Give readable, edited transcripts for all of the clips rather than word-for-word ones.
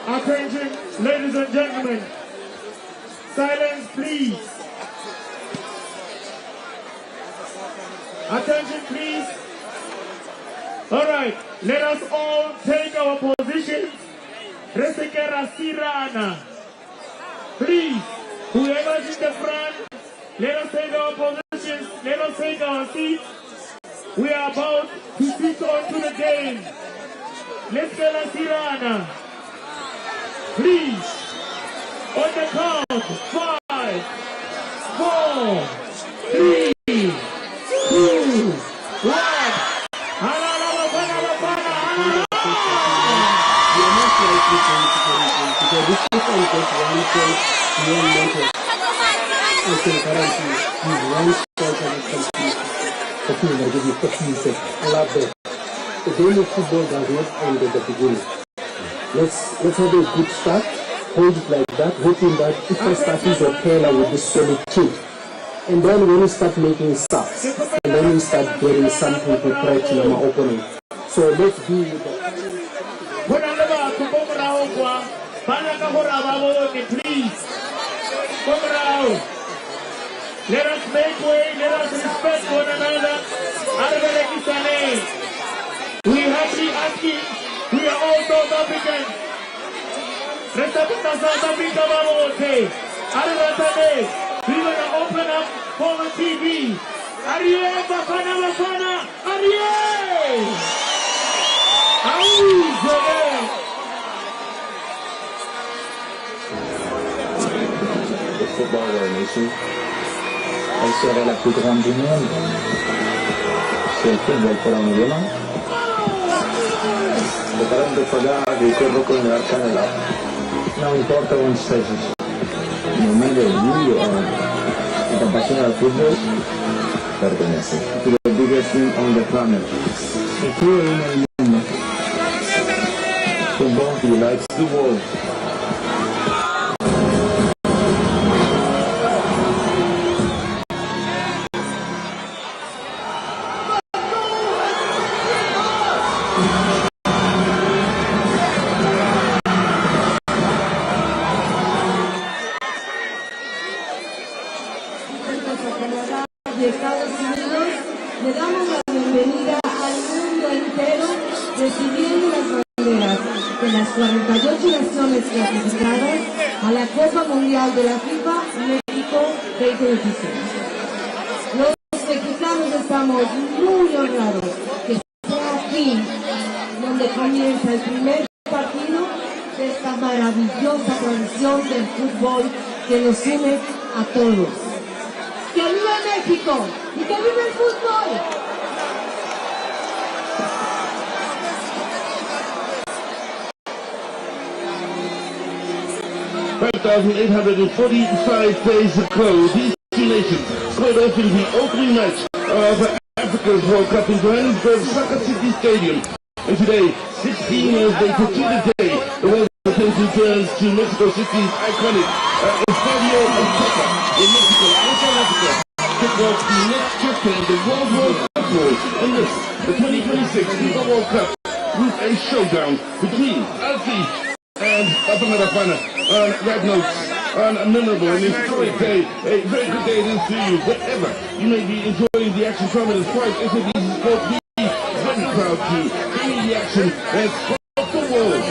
Attention, ladies and gentlemen. Silence, please. Attention, please. All right, let us all take our positions. Resekera Sirana. Please, whoever's in the front, let us take our positions. Let us take our seats. We are about to switch on to the game. Let's get a Sirana. Please, on the count, 5, 4, 3, 2, 1. The game of football does not end at the beginning. Let's have a good start, hold it like that, hoping that if I start with a Pela with this solid team. And then when we start making subs, and then we start getting something to threaten our opponent. So let's be with the please. Let us make way, let us respect one another. We happily asking, we are all South Africans. Respect South Africa, we're going to open up for the TV. Ariel, Bafana, Bafana, Ariel! Le football de la nation, elle serait la plus grande du monde. C'est le football pour un musulman. Potrebbe pagare il corpo con l'arcanella. Non importa dove stai. Non è io la passione al football pertenece to the biggest team on the planet. E tu nel mondo. Football he likes the world. De Estados Unidos, le damos la bienvenida al mundo entero recibiendo las banderas. las 48 naciones clasificadas a la Copa Mundial de la FIFA México 2026. Los mexicanos estamos muy honrados que sea aquí donde comienza el primer partido de esta maravillosa tradición del fútbol que nos une a todos. ¡Que viva México! ¡Y que viva el fútbol! 5,845 days ago, these two nations squared off in the opening match of Africa's World Cup in Johannesburg Soccer City Stadium. And today, 16 years later to the day, the world attention turns to Mexico City's iconic Estadio Azteca in Mexico and South Africa. Kick off the next chapter in the World Cup role. And this, the 2026 FIFA World Cup Group A showdown between Alfie and Apangarapana on that note, on a memorable and historic day. A very good day it is to you, whatever you may be enjoying the action from it as far as SABC Sport. We very proud to bring the action and across the world,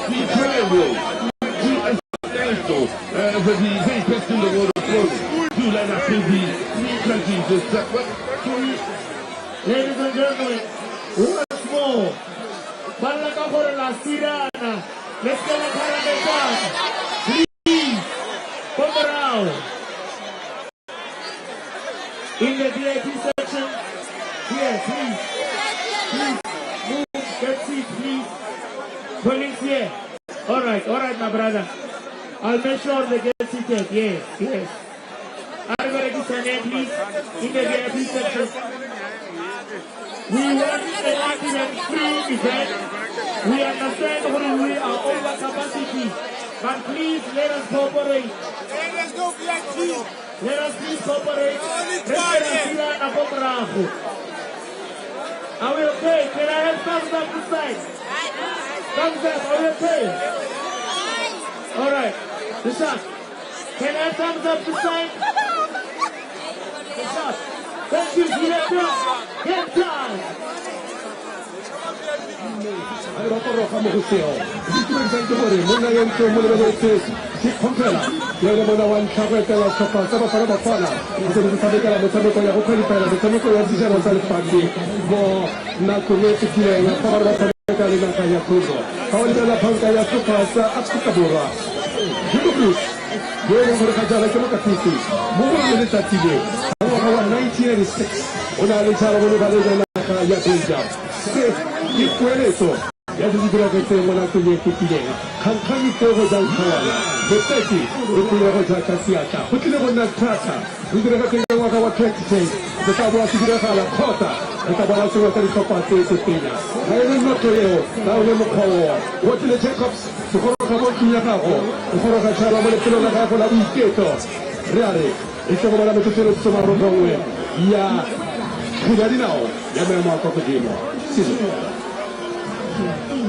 the entire world, to Afghanistan, for the very best in the world, of course, to line up in the three countries that Ladies and gentlemen, once more, Balakahora La Sirana. Let's get a Canada. Please, come around. In the VIP section, here, please. Please, move, get seat, please. Police here. All right, my brother. I'll make sure they get seated. Yes. Everybody stand there, please. In the VIP section. We want an active and free event. We understand when we are over capacity, but please let us cooperate. Let us please cooperate. Are we okay? Can I have thumbs up this side? Thumbs up, are we okay? All right. The shot. Can I have thumbs up this side? The shot. Thank you, director. Get time.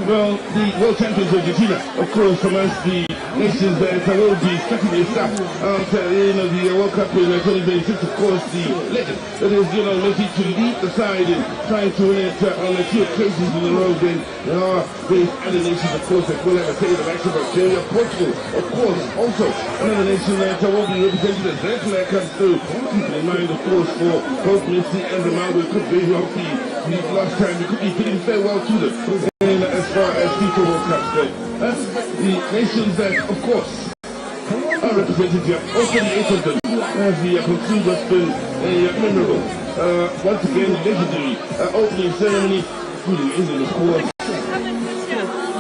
Well, the world champions Argentina, of course, amongst the nations that will be starting their stuff after the World Cup in 2026, of course, the legend that is Messi to lead the side and trying to win it on a few occasions in a row. Then there are the other nations, of course, that will have a say the likes of Australia, Portugal, of course, also another nation that will be represented as that flag comes through. Keep in mind, of course, for both Messi and Ronaldo, it could be healthy. The last time we could be bidding farewell to them. And as far as FIFA World Cup go, that's the nations that, of course, are represented here. Also the 8 of them as the conclude has been memorable. Once again, legendary opening ceremony, including England, of course.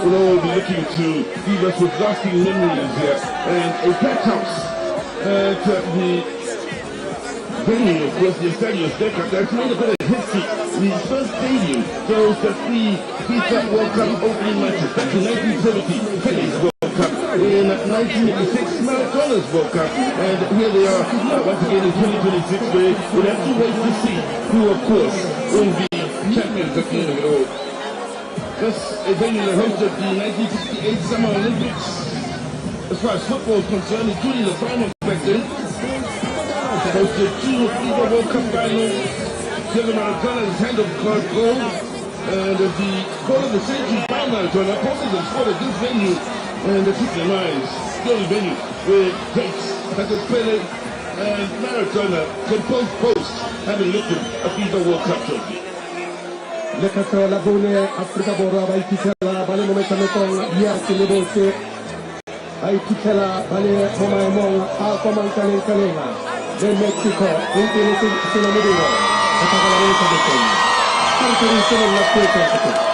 We'll all be looking to leave us with lasting memories here. And a packed house at the venue, of course, the Estadio Azteca, that's made a bit of history. The first stadium shows that the FIFA World Cup opening matches back in 1970, Pellé's World Cup, in 1986, Maradona's World Cup, and here they are once again in 2026, where we'll have to wait to see who, of course, will be champions at the end of it all. This a venue that hosted the 1968 Summer Olympics. As far as football is concerned, including the final back then, hosted 2 FIFA World Cup finals. Diego Maradona's hand of gold And the goal of the century final turner posted and scored at this venue and the Triple Lines, the only venue where greats such as Pele and Maradona can post having lifted a FIFA World Cup trophy. Lekatra labune Afrika bora bai kitela bale momenta metong ya sinebose bai kitela bale koma mong a koma kalenga de Mexico intene sinamudino atakala momenta metong kanteri senen la kueta.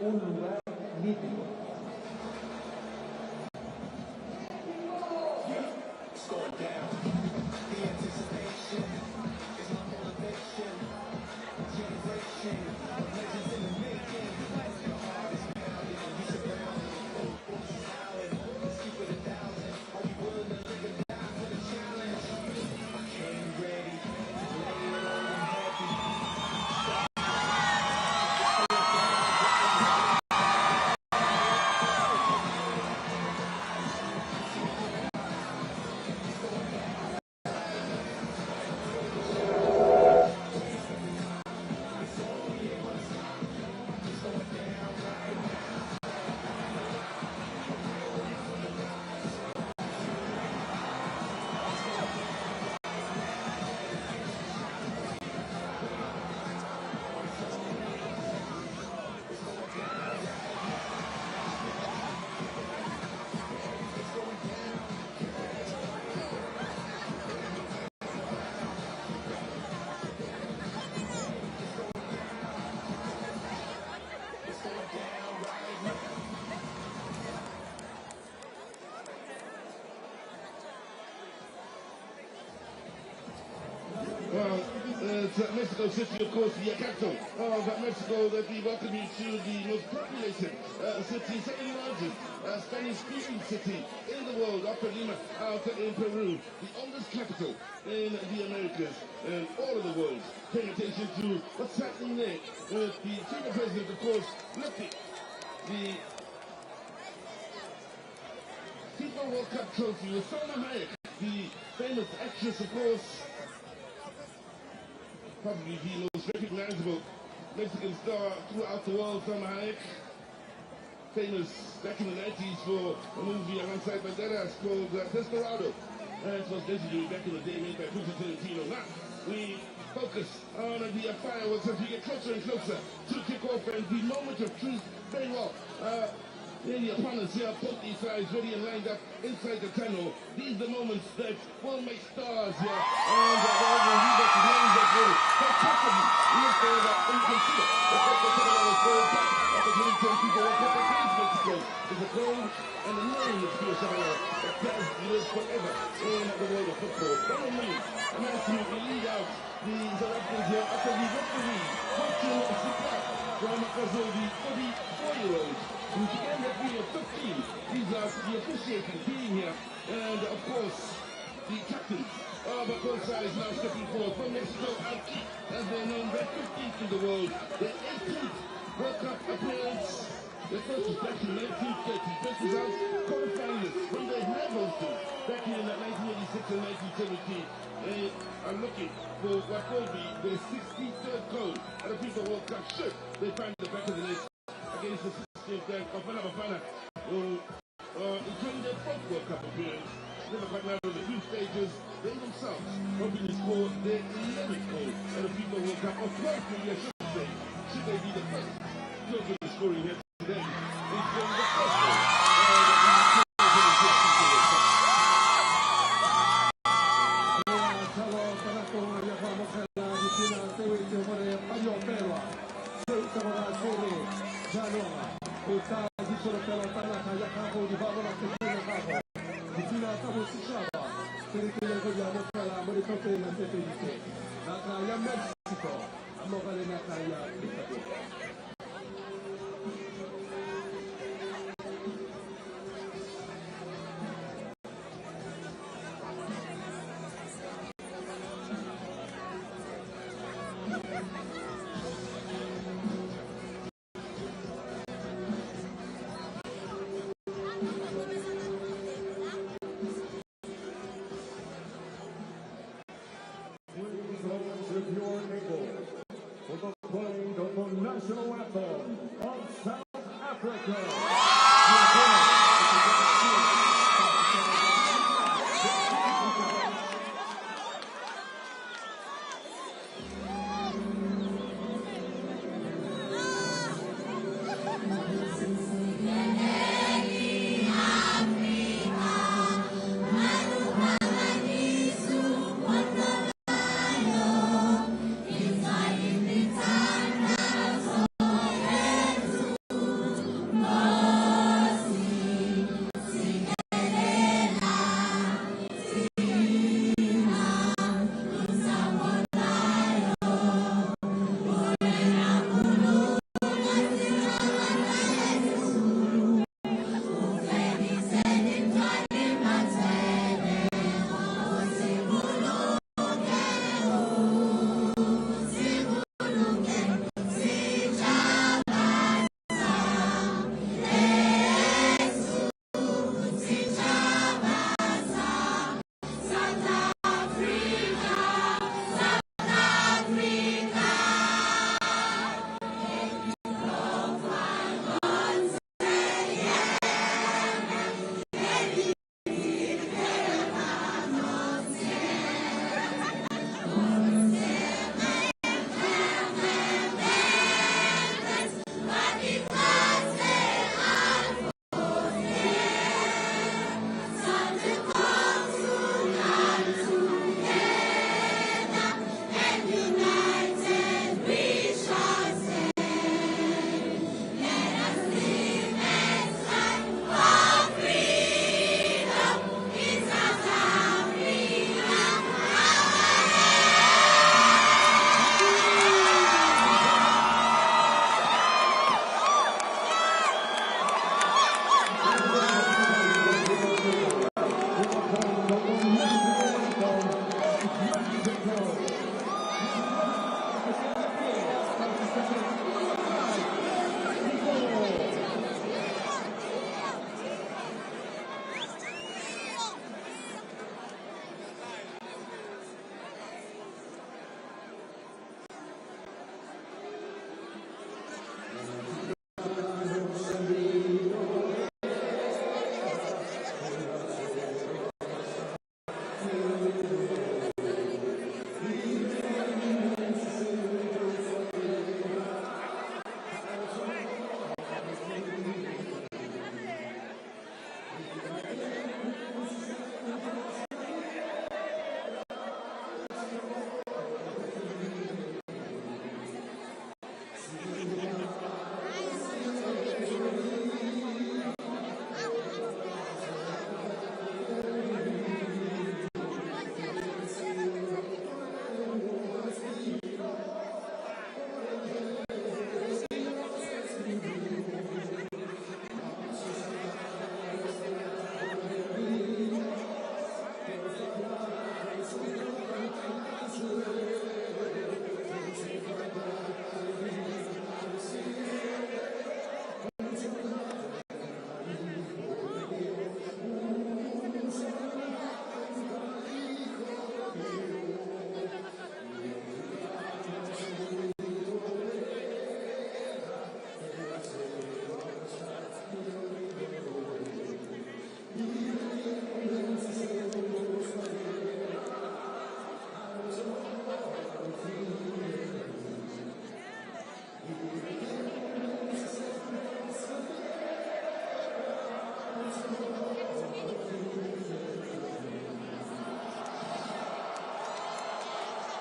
un lugar mítico. Well, Mexico City, of course, the capital of Mexico, that we welcome you to the most populated city, second largest Spanish-speaking city in the world, after Lima, out in Peru, the oldest capital in the Americas, and all of the world paying attention to what's happening there with the FIFA president, of course, lifting the FIFA World Cup trophy with Salma Hayek, the famous actress, of course, probably the most recognizable Mexican star throughout the world, Salma Hayek, famous back in the 90s for a movie alongside Banderas called Desperado. It was legendary back in the day, made by Quentin Tarantino. Now, we focus on the fireworks as we get closer and closer to kickoff, and the moment of truth very well. The opponents here, both these sides ready and lined up inside the tunnel. These are the moments that will make stars here. And however, we got the names that will possibly look for that inconsider. The gold back of the 2010 FIFA World Cup against Mexico is a gold and the name is Pio Chavez that does live forever in the world of football. By all means, I'm asking you to lead out the South here after the referee, Fortune Sika, from Brazil, the 44-year-old. who began refereeing at 15. These are the officiating team here. And of course, the captains of both sides now stepping forward from Mexico and as they're known, they're 15th in the world. Their 18th World Cup appearance. Their first was back in 1930. Best results, quarterfinalists when they have hosted back in 1986 and 1970. They are looking for what will be their 63rd goal at a FIFA World Cup. Should they find the back of the net against the 60th Bafana Bafana, who including their fourth World Cup appearance, never quite narrowed the group stages. They themselves hoping to score their 11th goal at a FIFA World Cup, or 12th maybe I should say, should they be the first closer to scoring here today. It's the first goal. National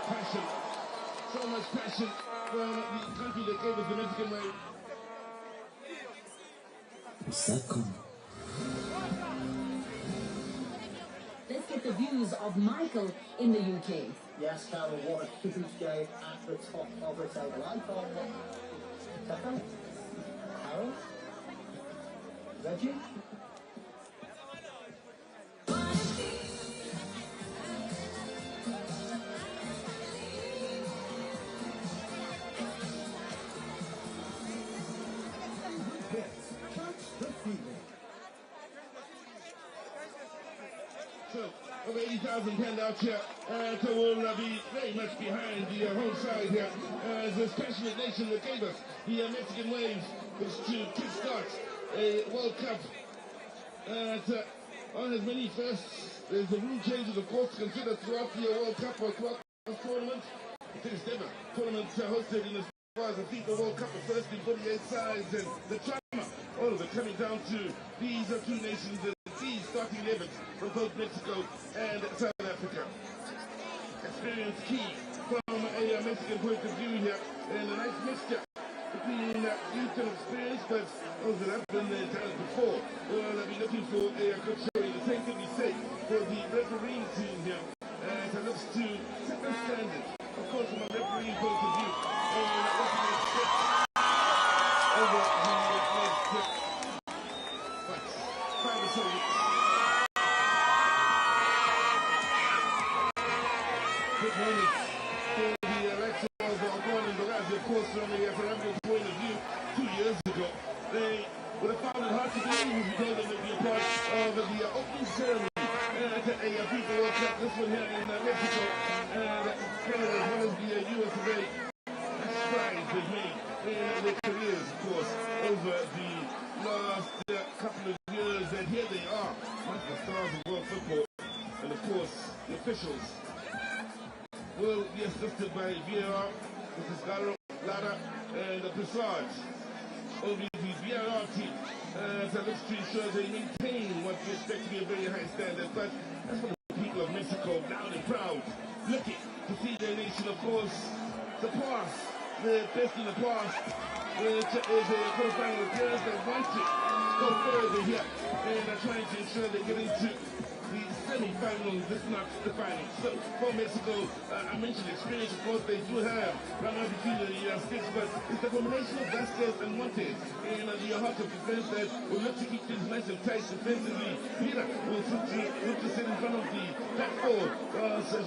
passion. So much passion from the country that gave us the Mexican way. Let's get the views of Michael in the UK. Yes, Carol, what a huge game at the top of the table. I thought, Stefan? Carol? Reggie? So, over 80,000 penned out here, so we'll be very much behind the home side here, as this passionate nation that gave us the Mexican waves was to kickstart a World Cup. On as many firsts, there's the rule changes, of course, considered throughout the World Cup or throughout this tournament. The first ever tournament hosted in as far as the FIFA World Cup, the first in 48 sides, and the drama, all of it coming down to these two nations. These starting 11 from both Mexico and South Africa. Experience key from a Mexican point of view here, and a nice mixture between youth and experience, but those that have been done it before. We'll be looking for a good showing. The same can be said for the refereeing team here, as it looks to set the standard, of course, from a refereeing point of view, and what we expect over the next 5 or so weeks. Good moments for the election of Juan and Barazi, of course, from the Ferrari's point of view 2 years ago. They would have found it hard to believe if we told them to be a part of the opening ceremony at a FIFA World Cup. This one here in Mexico, and Canada as well as the US of A. Strides they've made in their careers, of course, over the last couple of years, and here they are, like the stars of world football, and of course, the officials will be assisted by VAR, Mrs. Lara, and the Passage. Will be the VAR team, that looks to ensure they maintain what we expect to be a very high standard. But that's for the people of Mexico, loud and proud, looking to see their nation, of course, surpass the best in the past, which is a quarterfinal appearance. They want to go further here, and they're trying to ensure they get into the semi-finals, if not the finals. So for Mexico, I mentioned experience, of course, they do have runner between the sticks, but it's the combination of Vasquez and Montes in the heart of defense that will look to keep things nice and tight defensively. Mira will look to sit in front of the back four.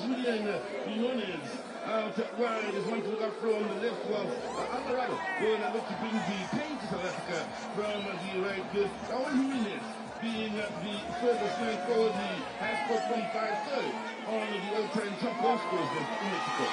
Julian Quinones out wide is one to look out from the left, while Alvarado will look to bring the pain to South Africa from the right. Good. Raul Jimenez being the furthest man for the passport 25-3rd on the all-time top goal scorers in Mexico.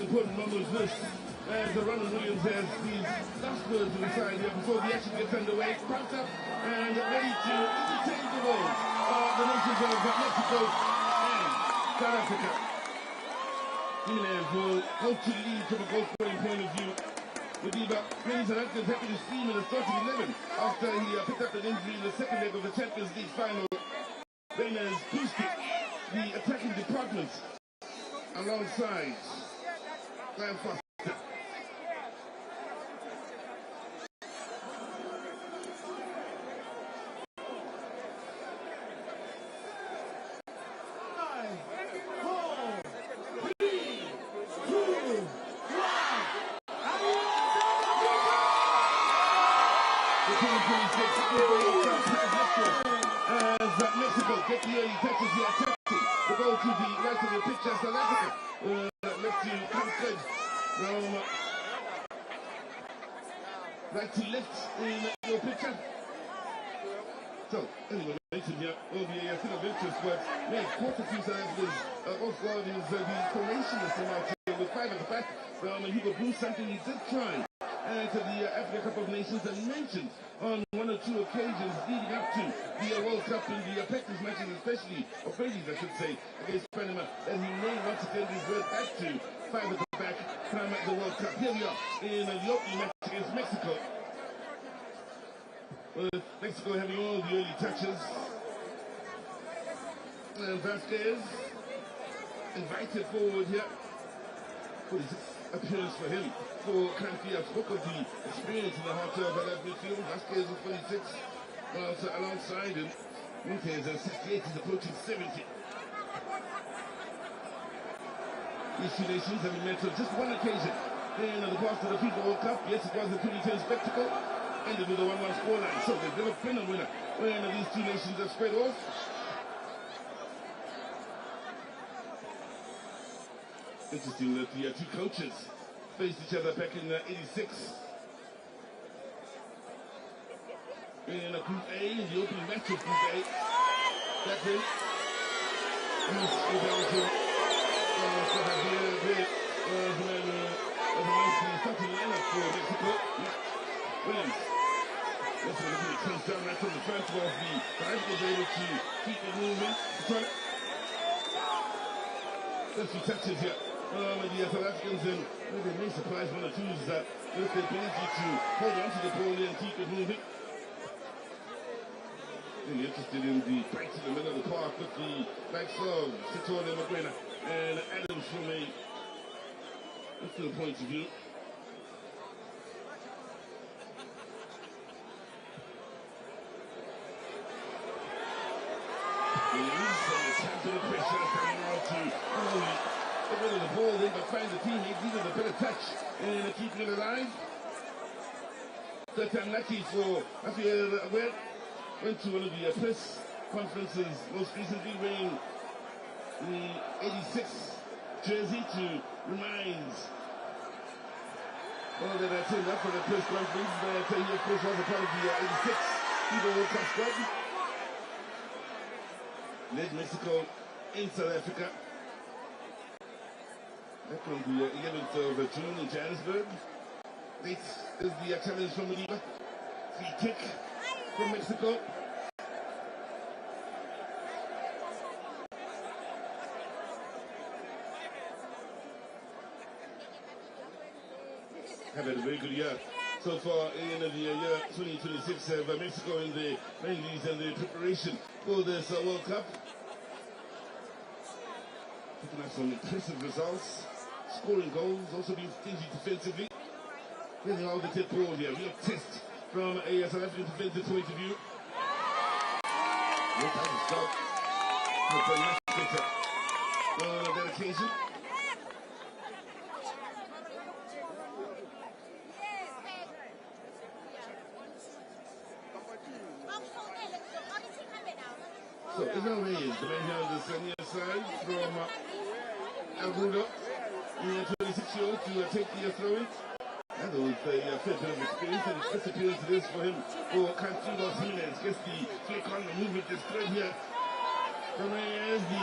Important moment is this, as the Ronald Williams has these last words to the side here before the action gets underway, pumped up and ready to entertain the world of the nations of Mexico and South Africa. Jimenez will help to lead from a goal scoring point of view. Madiba brings an active back in his team in the starting 11 after he picked up an injury in the second leg of the Champions League final. Reina's boosted the attacking department alongside Graham Foster. Mexico get the early touches here, attacking the ball to the right of the pitch as South Africa. Left to Hampstead. Right to left in your picture. So, anyway, here will be a thing of interest, but quite a few South Africans off guard is the Croatians from out here with 5 at the back. Hugo Bruce, something he did try to the Africa Cup of Nations and mentioned on 1 or 2 occasions leading up to the World Cup in the practice matches, especially, or friendlies I should say, against Panama, that he may want to get his word back to 5 at the back from the World Cup. Here we are in the opening match against Mexico. With Mexico having all the early touches. And Vasquez invited forward here. What is this appearance for him? For Kanti, I spoke of the experience in the heart of that midfield. Vasquez is 46, alongside him. Montez at 68, he's approaching 70. These two nations have been met on just one occasion in the past of the FIFA World Cup. Yes, it was a 2010 spectacle. Ended with a 1-1 scoreline. So there's never been a winner when these two nations have spread off. Interesting that the two coaches faced each other back in '86. In Group A, in the opening match of Group A. That's it. Starting lineup for Mexico. Williams. This one looking at comes down right from the front of the right, was able to keep it moving. Let's see touches here. The South Africans, and they may surprise one or two is that with the ability to hold on to the ball and keep it moving. Really interested in the fight in the middle of the park with the likes of Sitole Magwena and Adams from a different point of view. To the pressure coming out to get rid of the ball then, but find the teammates, needed a better touch and keeping it alive. That unlucky for Rafael Aware. Went to one of the press conferences most recently wearing the 86 jersey to remind all that I turned up for the press conference that he of course was a part of the 86 FIFA World Cup squad. Led Mexico in South Africa. Back on the 11th of June in Johannesburg. This is the challenge from Madiba. Free kick from Mexico. Have had a very good year so far in the year 2026 of Mexico in the friendlies and the preparation for this World Cup. Picking up some impressive results, scoring goals, also being stingy defensively. Really all the tip ball here, real test from a South African defensive point of view. What kind of shot for the match on that occasion. So Israel Reyes, the man here on the senior side from Agudo, the 26-year-old to take the throw-in. And there was a fair bit of experience, and the first appearance it is for him for Cantillo Jimenez. Gets the flick on the movement is spread here. From Reyes, the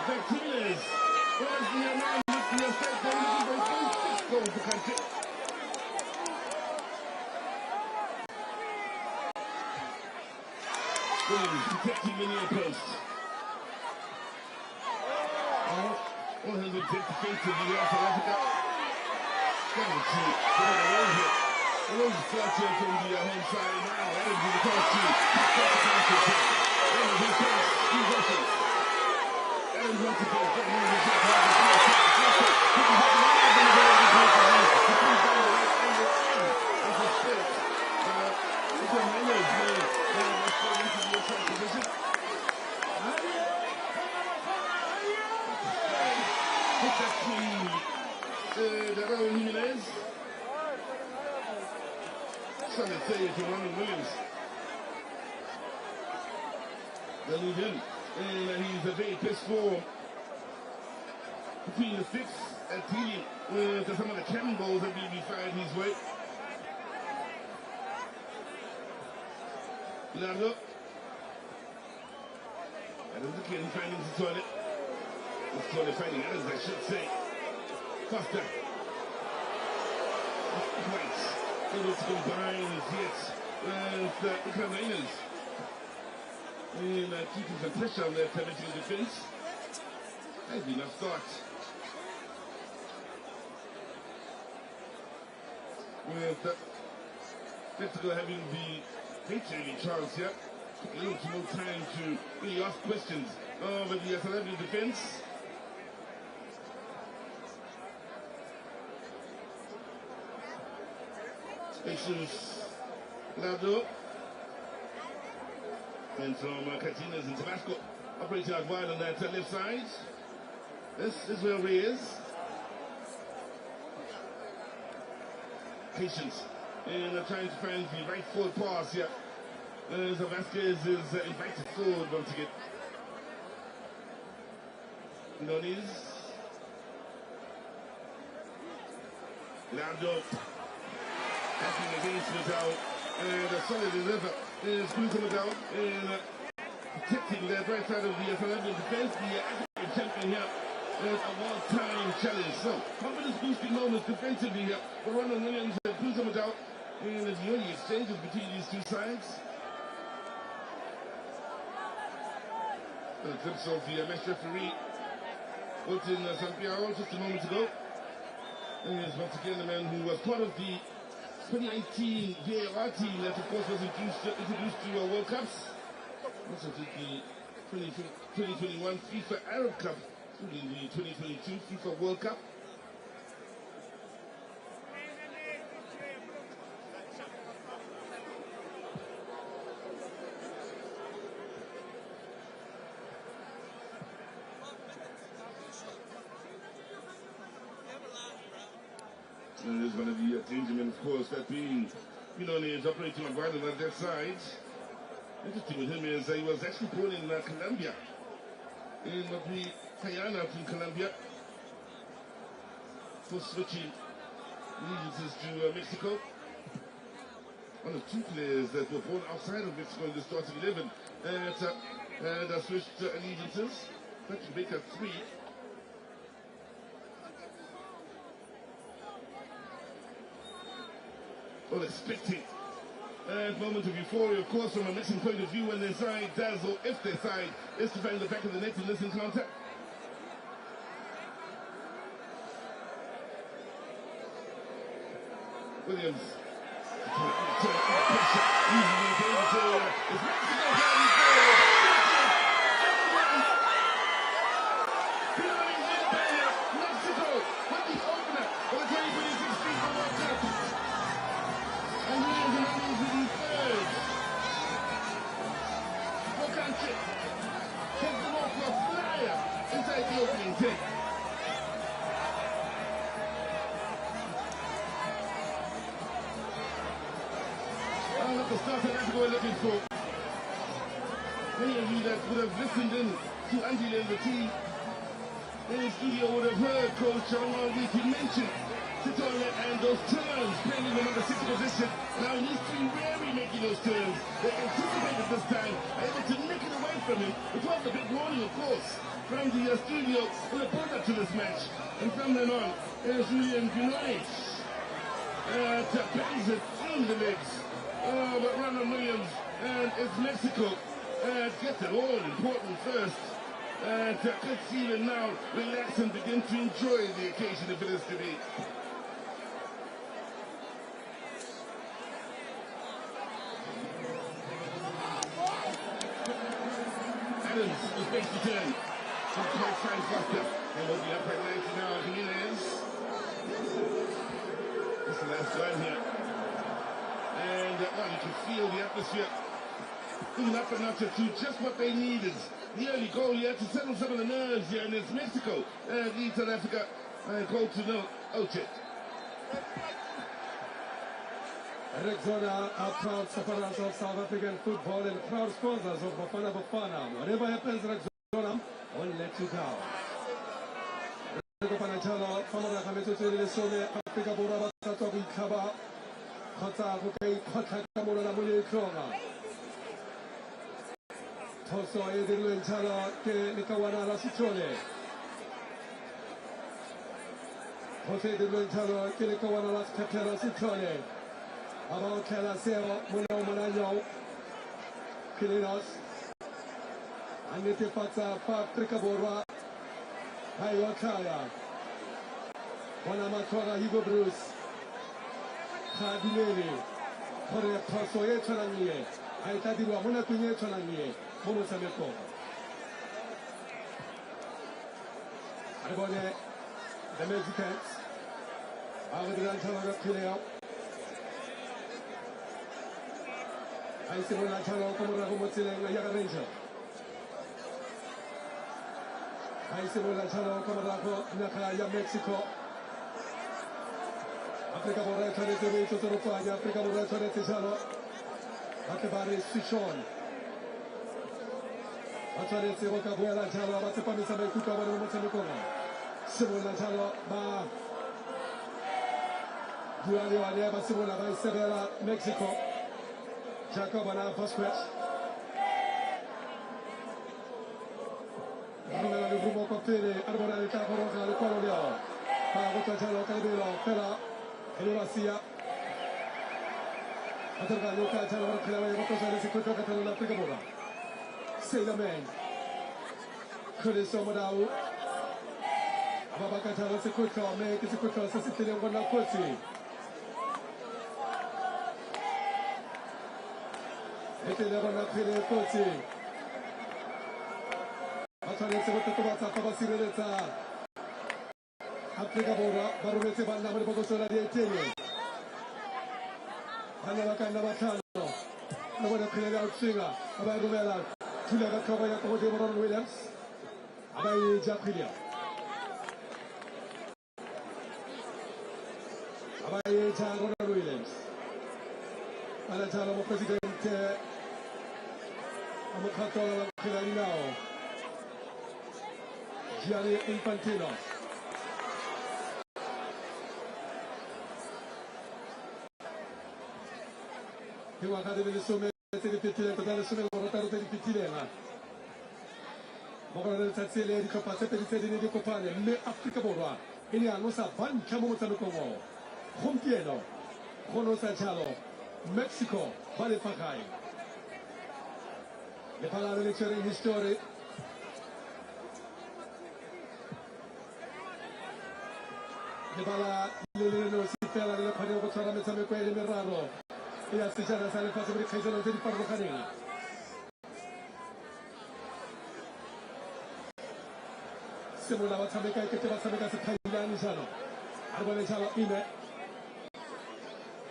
Martinez. Where's the man with the effect on the first goal for country? Williams protecting the near post. All hands will take defensively here for Africa. Going to get it away here. A little flutter from the home side now. Adams with the cross to Adams in front. Steve Russell. Adams once again. Jimenez. Trying to say it to Ronald Williams. They'll move in. And he's a very pissed for between the six and dealing with some of the cannonballs that will be fired his way. Leonardo. Adams again finding the toilet. This toilet finding Adams, I should say. Costa. White. Able to combine yet with the Carolinas. And keeping some pressure on their penetrating defense. That's enough start. With Mexico having the Haitian chance here. A little too more time to really ask questions over the South African defense. Patience, Lado, and from Catinas and Tabasco operating out wide on that left side. This is where he is. Patience, and trying to find the right forward pass here. So Vasquez is invited forward once again. Noniz. Lado. Acting against Madal, and a solid as ever is Guto Madal, and protecting that right side of the South African defense, the African champion here, a one-time challenge. So, confidence boosting moments defensively here for Ronald Williams and Guto Madal, and the early exchanges between these two sides. A glimpse of the match referee, Wilton Sampiero, just a moment ago. And is once again the man who was part of the 2019 VAR team that of course was introduced to World Cups. Also did the 2021 FIFA Arab Cup, including the 2022 FIFA World Cup. And there's one of the danger men, of course, that being, is operating on right on that side. Interesting with him is he was actually born in Colombia, in the Guyana from Colombia, for switching allegiances to Mexico. One of two players that were born outside of Mexico in the starting 11 and switched allegiances. That should make up 3. Well, expecting a moment of euphoria, of course, from a Mexican point of view when their side does, or if their side is to find the back of the net in this encounter. Williams. The start that Africa were looking for. Many of you that would have listened in to Andy and the team in the studio would have heard Coach Charles Weekly mention Titola and those turns, playing in the number 6 position. Now he's too rarely making those turns. They anticipated this time, able to nick it away from him. It was a big warning, of course, from the studio in the build-up to this match. And from then on, there's Julian Gunois. Bends it through the legs. But Ronald Williams and it's Mexico get the all important first. Let's see them now relax and begin to enjoy the occasion if it is to be. Adams is makes the turn. From quite fine faster. They will be up at 90 now. Jimenez. This is the last line here. And well, you can feel the atmosphere even up and up to just what they needed. The early goal here to settle some of the nerves here, and it's Mexico leads South Africa goal to no Oche. Rexona are proud supporters of South African football and proud sponsors of Bafana Bafana. Whatever happens, Rexona won't let you down. Panachalo, Famara Kametu, the Sone, Africa Bora, Satobi Kaba, Kota, Katamura, Muli Krona. Toso Edilu and Chala, Nikawana Lasitone. Jose Edilu and Chala, Nikawana Lasitone Sitone. About Calaseo, Muno Manayo, Kilinos, Anitipata, Paprika Bora, Hayokaya, Wanamatora, Hugo Bruce, Kadinelli, Kore Tosoye Chananie, Aitadiwa, Munakunye Chananie, Momo Sameko. Arbone, the Mexicans, Avadran Talaga Kileo. I see when I tell Komora Homotil and Yaga Ranger. I see when I tell Komorako, Nakaya, Mexico. Africa Bora Torre to Toropa, Africa Bora Torre Tisano. Akabari Switchon. Atare Sevoka Buela Talo, Matapamisa Kuka, Motamikona. Simona Talo, Ba. Dualio Aleva Simona by Severa, Mexico. Jacob and Pasquet. Romero di Brumo Cottini, Arbora di Caporoca, di Colonio. Pagotacelo, Calvino, Fela, Elurasia. Aterga Luca, Talo, Clave, Motosari, Secuto, Catalina, Picabora. Say the man. Curtis Omadau. Ababacatalo, Secuto, make Secuto, Sicilian, Guanacosi. Ete levana pele koti. Atane se bote to bata pa basireta. Afrika Bora barumete banda muri bogosola di etene. Ana bakanda batano. Nobona pele ya utsinga. Aba rumela. Tula ga kaba ya ko de Ron Williams. Aba Japilia. Aba Ron Williams. Ala tala mo presidente Amokatola Kilanao Gianni Infantino. Che guardate delle somme di Pitile, totale somme lavoratori di Pitile. Ma guardate le tazzelle di Coppa, 7 di sedine di Copane, me Africa Bora. E ne hanno sa, ban chiamo Mozambico. Compieno, Conosa Cialo, Mexico, Vale Fakai. Le parole le c'era in storia. Le parole le si ferma le parole con la mezza me quelle merano. E la stessa sale fatto per che sono di farlo canini. Sembra la tameka che te va a sapere se tagliani sono. Arbole ciao ime.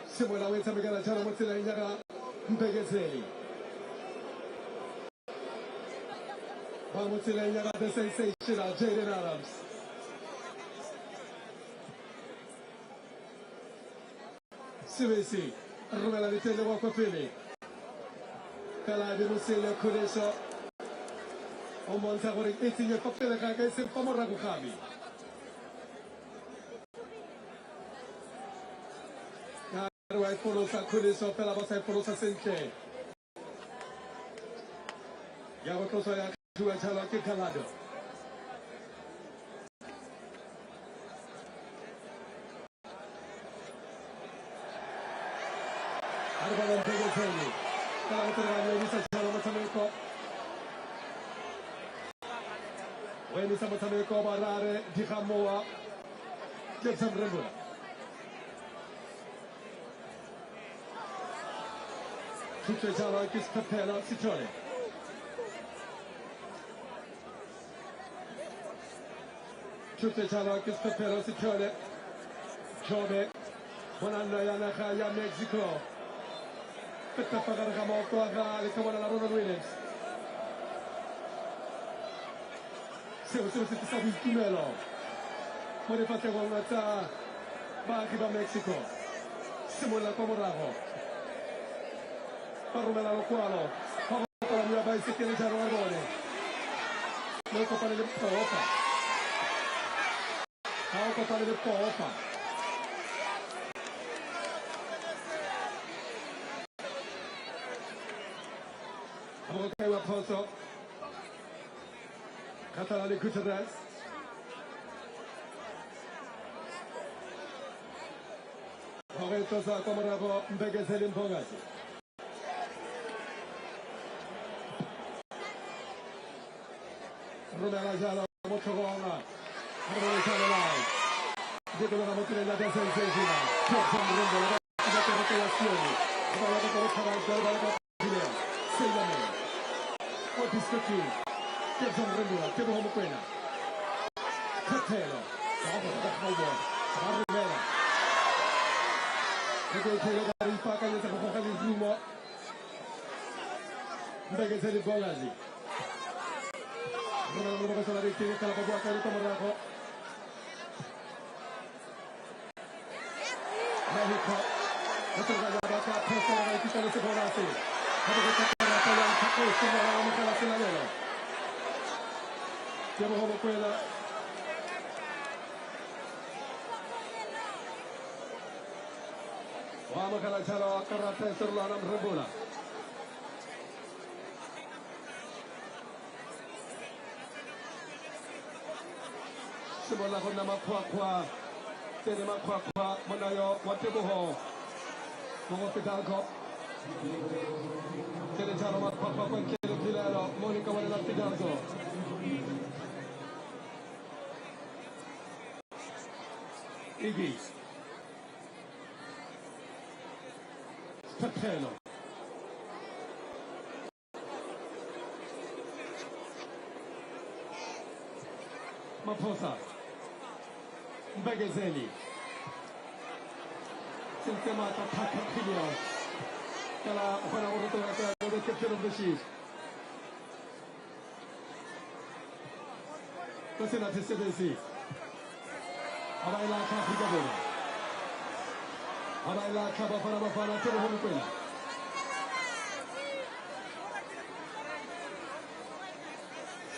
Sembra la weta me la ciao mozzella in gara Mbegezeli. Vamos a ir a the sensational Jaden Adams. Sivisi, Romela di Tele Wakapili. Kala di Musile Kudeso. O Montagori, Etienne Papela Kaka, se Famora Gukami. Yarway Polosa Kudeso, Pelabasa Polosa Sente. Ya go tlosa ya tua chala ke Calado. Arbalon Pegoteni. Calado terangnya bisa chala Matameko. When is Matameko barare di Hamoa. Jepson Rebel. Tutte chala che Capella Siccione. Tutte chala che Capella Siccione. Giove. Buonanno ya Kaya Mexico. Pagare Ramoko le Camona la Ronald Williams. Se ti stavi il tunelo. Poi fate con una Banchi da Mexico. Siamo la Comoravo. Parumela lo qualo. Parumela mia bai se tiene già Rondone. Noi copare le popa. Ciao copare le popa. Okay, we're Poso. Catalani Gutierrez. Correntosa Comoravo Mbegezelim Pongazi. Romela Jalo Motorona. Romela Jalo. Dico la motorella da Sensegina. C'è un rumbo, la raccogliazione. La raccogliazione. Sei la mia. What is the key? Get some regular, get home a winner. Taylor. Siamo come quella. Vamos a la chala karate surlana Rebola. Siamo con nama kwa. Tene ma kwa manayo watebo ho. Mo fidalgo. Tene chala ma kwa kele filero. Monica wala fidalgo. Iggy. Tapelo. Maposa. Mbegezeli. Sistema Takapilio. Kala wana urutoka kwa captain of the shield. Kusina tisidesi. Abaila Afrika bola. Abaila kaba para bafana tero hono kwela.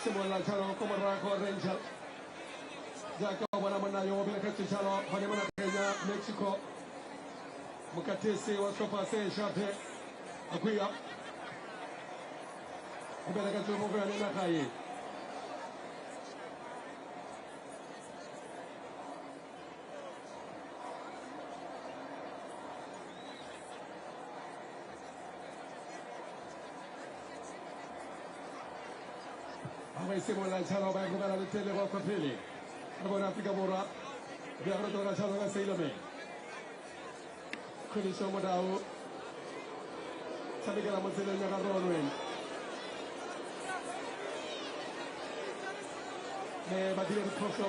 Simola chalo komara ko Ranger. Jaka wana manayo belekati chalo hane mana Kenya Mexico. Mukatese wa sofa se shape. Akuya. Belekati mo kwa nena kai. Siamo la cialo vai a le tele con capelli. Buona Africa Bora. Abbiamo trovato la cialo che sei la me. Quindi siamo da sabe che la mozzella è una carrone. Ma dire il posto.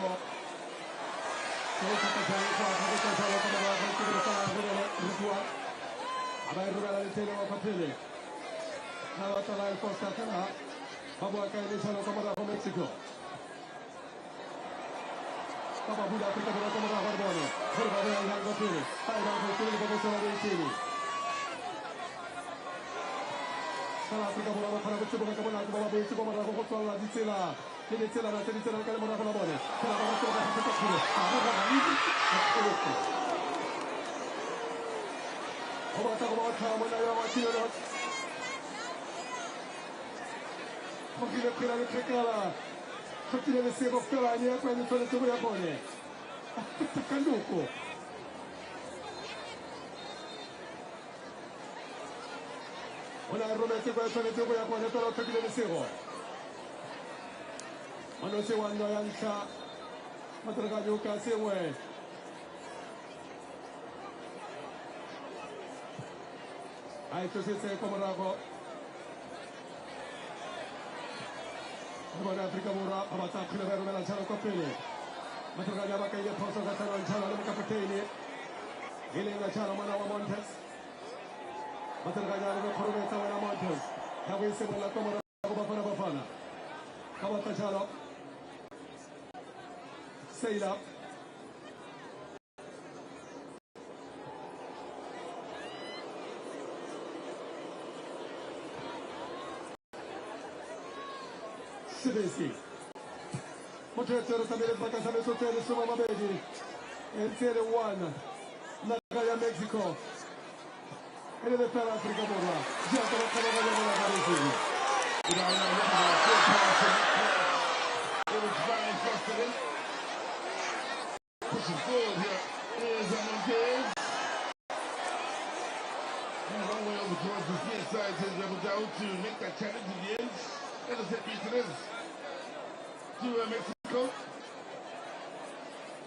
Sono fatto qua, fatto cialo come la fatto Abai rubala le tele con capelli. Cialo tala il posto a Babua kaya chalo kamera from Mexico. Baba buda Afrika bola kamera Barbone. Barbone yang gopini. Pada gopini bola bola di sini. Kalau Afrika bola para bocah bola kamera bola bola itu kamera kok bola di sela. Ini sela nanti di sela kalau bola Barbone. Kalau bola bola kita kiri. Bola tak bola kamu nak yang macam mana? pochino quella che cala. Sottile le sue boccolane, quando sono le tue buone. Attaccanduco. Una romete quando sono le tue buone, però sottile le sue. Ma non si quando Yanka. Ma te la caglio cazzo e vuoi. Hai tu si sei come rago. Buona Africa Mura, abata prima per lanciare un coppone. Ma troviamo che il posto che sta lanciando il capitano. E le lanciano Manawa Montes. Ma troviamo che Corvetta Manawa Montes. Have we seen la Comora Bafana Bafana? Kabata Chalo. Say up. Sidesi. Potrebbero sapere perché siamo sotto il suo mamma baby. E Serie 1. Nagaya Mexico. E deve per Africa Mura. Già per la caravana della Parisina. Pushing forward here is Montez. And a long way over towards the near side to Double Down to make that challenge in the end. And a set piece it is. To Mexico.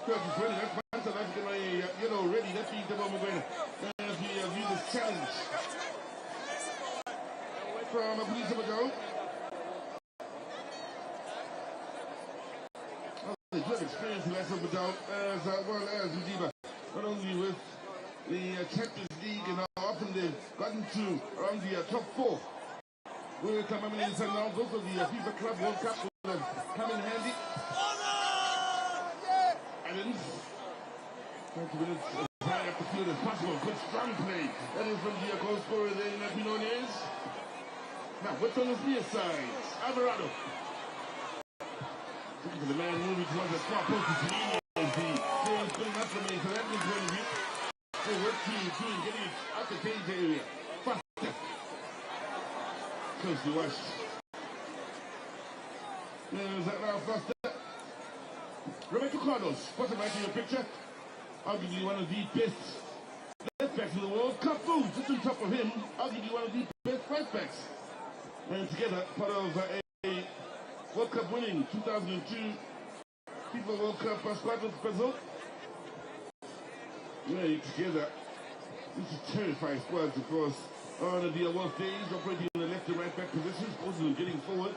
Kirk is ready. That's fine. South Africa, ready. That means that we're going to view this challenge. From a police of a go. A good experience in Lesser Badal as well as Udiba. Not only with the Champions League and how often they've gotten to around the top 4. We'll come in and now go for the FIFA Club World Cup will have come in handy. Adams. 20 minutes as high up the field as possible. Good strong play. That is from the goal scorer then Pinonez. Now what's on his near side? Alvarado. Looking for the man moving towards the far post to me as the game is good enough for me. So that's point of view. So what team is doing getting it out the cage area. Faster. Closely watched. There's that now faster. Roberto Carlos, bottom right in your picture. Arguably one of the best left backs in the world. Cafu, just on top of him, arguably one of the best right backs. And together, part of a World Cup winning 2002 FIFA World Cup squad with Brazil. Yeah, together. This is terrifying squads, of course. On the award stage, operating in the left and right back positions, also getting forward.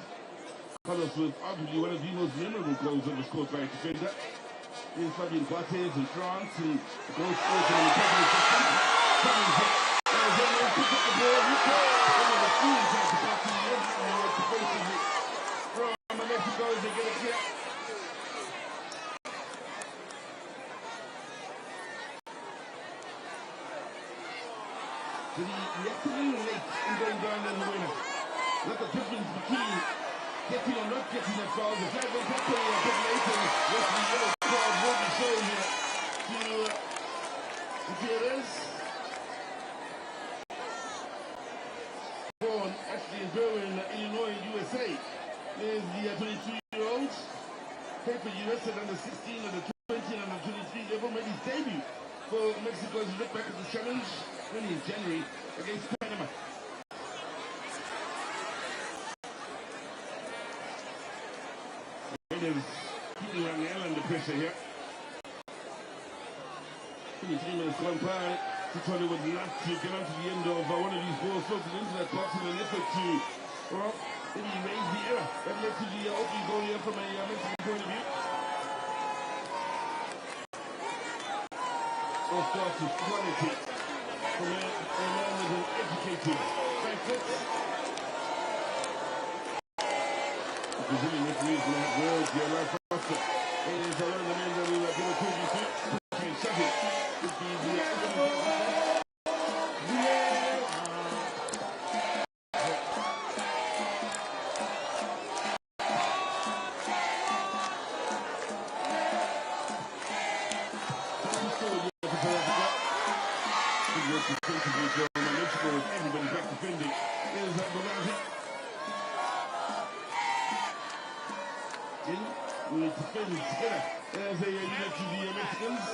Carlos with arguably one of the most memorable goals ever scored by a defender. Here's Fabian Barthez in France, and the goal scored from the top of the system. Coming here. There's pick up the ball. One of the few inside the box in the end. Defensively from Mexico as they get it here. Did he react a little late in going down as a winner? Not the difference between getting or not getting that foul. The flag went up a bit later. Yes, the yellow card will be shown here to Gutierrez. Born actually in Berwyn, Illinois, USA. There's the 23-year-old. Played for US at under 16, under 20, and under 23 level. Made his debut for Mexico as he looked back at the challenge early in January against Panama. Raiders keeping Rangel under pressure here. 23 minutes gone by. Tony would love to get on to the end of one of these balls floated into that box in an effort to, well, maybe raise the error that led to the opening goal here from a Mexican point of view. Of course, it's quality from a man with an educated backfoot. The Brazilian referees will have words here right faster. It is one of the men that we were going to talk you to. And shut it. Would be the Everybody back defending. There's Bolazi. defend together as a unit to the Mexicans.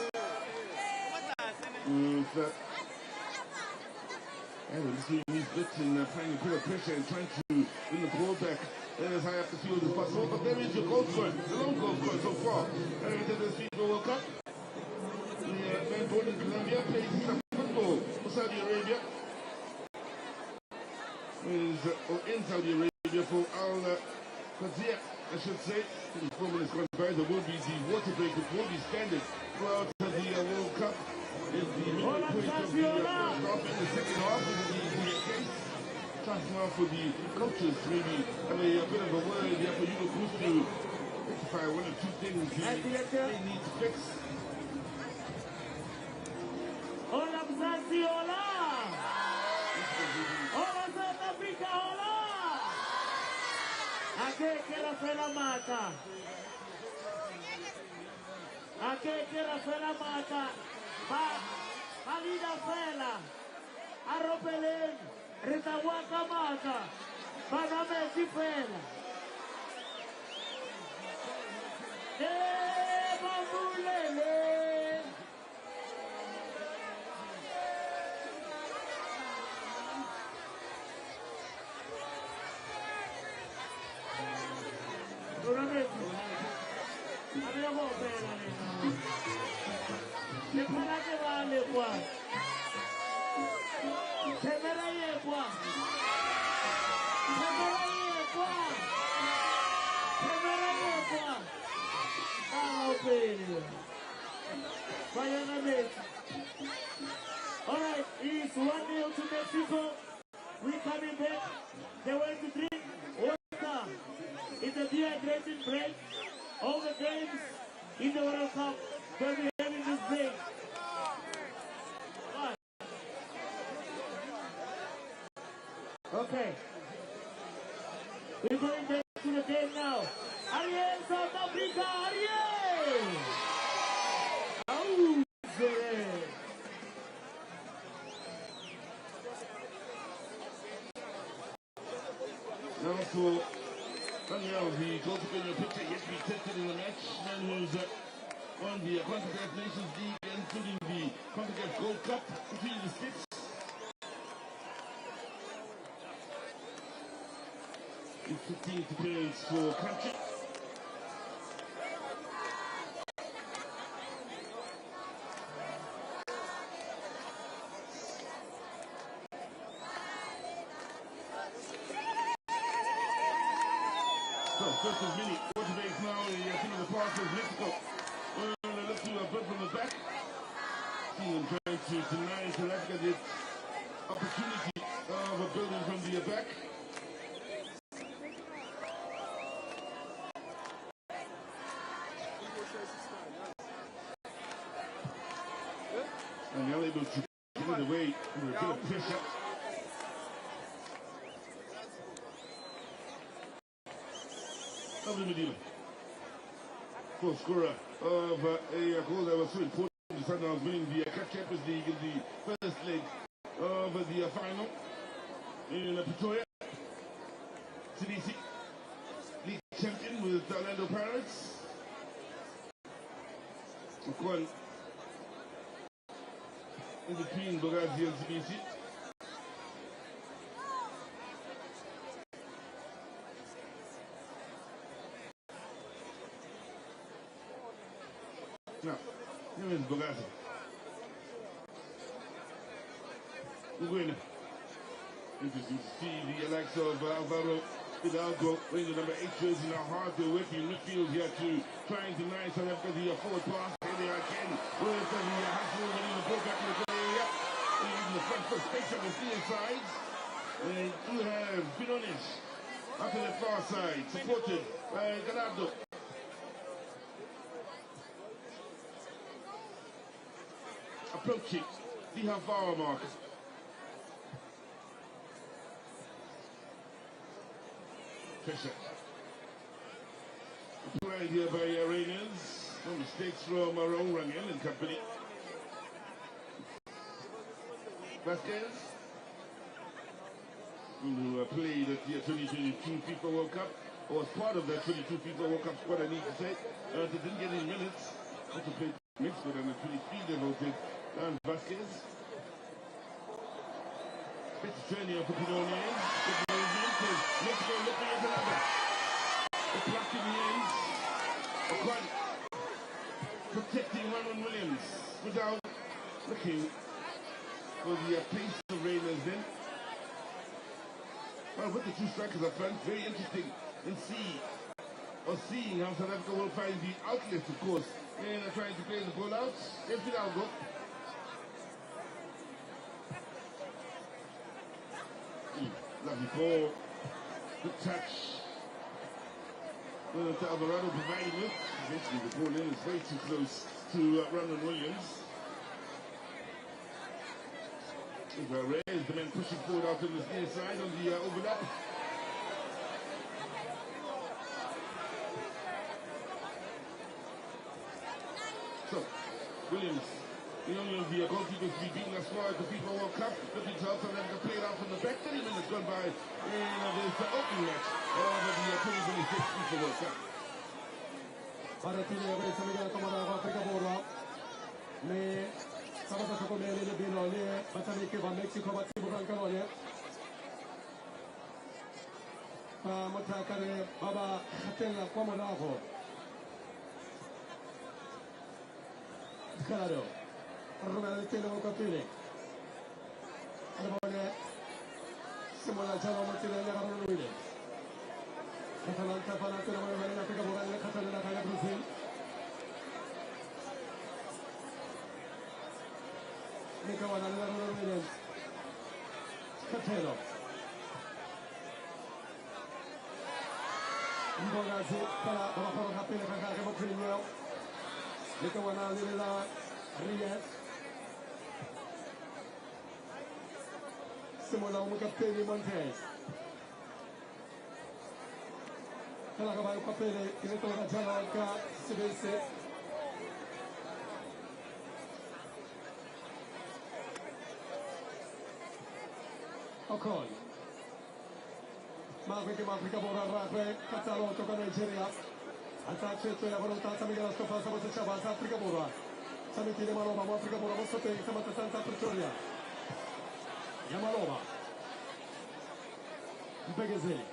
And we're seeing these bits and trying to put a pressure and trying to win the ball back as high up the field as possible. But there is your goal scorer, the lone goal scorer so far. Into this FIFA World Cup. The man born in Colombia plays football for Saudi Arabia. In Saudi Arabia for Al Qadiyah, I should say. In 4 minutes gone by, there will be the water break, which will be standard throughout the World Cup. Is the midway point of the first half and the second half will be the case. Chance now for the coaches to maybe have a bit of a word here for you to boost to rectify one or two things they need to fix. Hola, Mzansi, hola! Hola, South Africa, hola! Aquel que la fue mata. Aquel que la fue mata. Valida fela. Arropelen. Retawaka mata. Panamesi fela. Bambulele. All right, it's 1-0 to Mexico. We coming back. They went to drink water. It's a dehydrating break. All the games in the World Cup, they'll be having this break. Right. Okay. We're going back to the game now. Ariel, South Africa, Ariel! Oh, Now for Daniel, the goalkeeper in the picture yet to be tested in the match. Man who's won the CONCACAF Nations League, including the CONCACAF Gold Cup between the sticks. His 15th appearance for country. First of many quarterbacks now, I think the pass is Mexico. They look to a bit from the back. See them trying to deny South Africa the opportunity of a building from the back. And they're able to get it away with a bit of pressure. Goal scorer of a goal that was so important to Sundowns winning the CAF Champions League in the first leg of the final in Pretoria. CDC league champion with the Orlando Pirates. One in between Bogazi and CBC. Now, here is Bogazi. We're going to interesting to see the likes of Alvaro Hidalgo wearing the number 8 jersey now hard to work in midfield here to try and deny South Africa the forward pass. Here they are again with the hustle winning the ball back in the area. In the front foot space on the field sides. They do have Pinones up to the far side, supported by Gallardo. Approaching the half-hour mark. Pressure. Applied here by Rainers. No mistakes from Rangel and company. Vasquez, who played at the 2022 FIFA World Cup or was part of that 22 FIFA World Cup squad, I need to say. They didn't get any minutes. Also played mixed with them at 23, they voted Vasquez. Bit of training for Pinonier. Mexico looking at another. The block in the end. Ocon protecting Ronald Williams without looking for the pace of Raiders then. Well, with the two strikers up front, very interesting in seeing how South Africa will find the outlets, of course, in trying to play the ball out. Here's Fidalgo. Lovely ball. Good touch. To Alvarado provided with. Eventually the ball in is way too close to Ronald Williams. Reyes, the man pushing forward out to the near side on the overlap. So, Williams, the only of the goalkeepers to be beaten as far as the FIFA World Cup, looking to help South Africa play it out from the back. 30 minutes gone by in this opening match of the 2026 FIFA World Cup. Sabata come le binone, batami che va Mexico va tipo calcarone. Pa motakare baba hatella come lavo. Claro. Allora il telo capire. Allora siamo la già la mattina la parola lui. Catalanta fanata la morena che vorrei Catalana che Brasil. Nico va dalla Romania. Catelo. Un po' ragazzi, la parola appena che va primo. Nico va dalla Riyad. Siamo la un capelli Montes. La che va il capelli che torna già la si vede. Ocon. Ma perché Africa vorrà rapre, Cazzaro tocca Nigeria. Attacco la volontà di la stofa, se c'è basta Africa vorrà. Samiti di Maloma, Africa vorrà, posso te, siamo a Santa Pretoria. Yamaloma. Begezeli.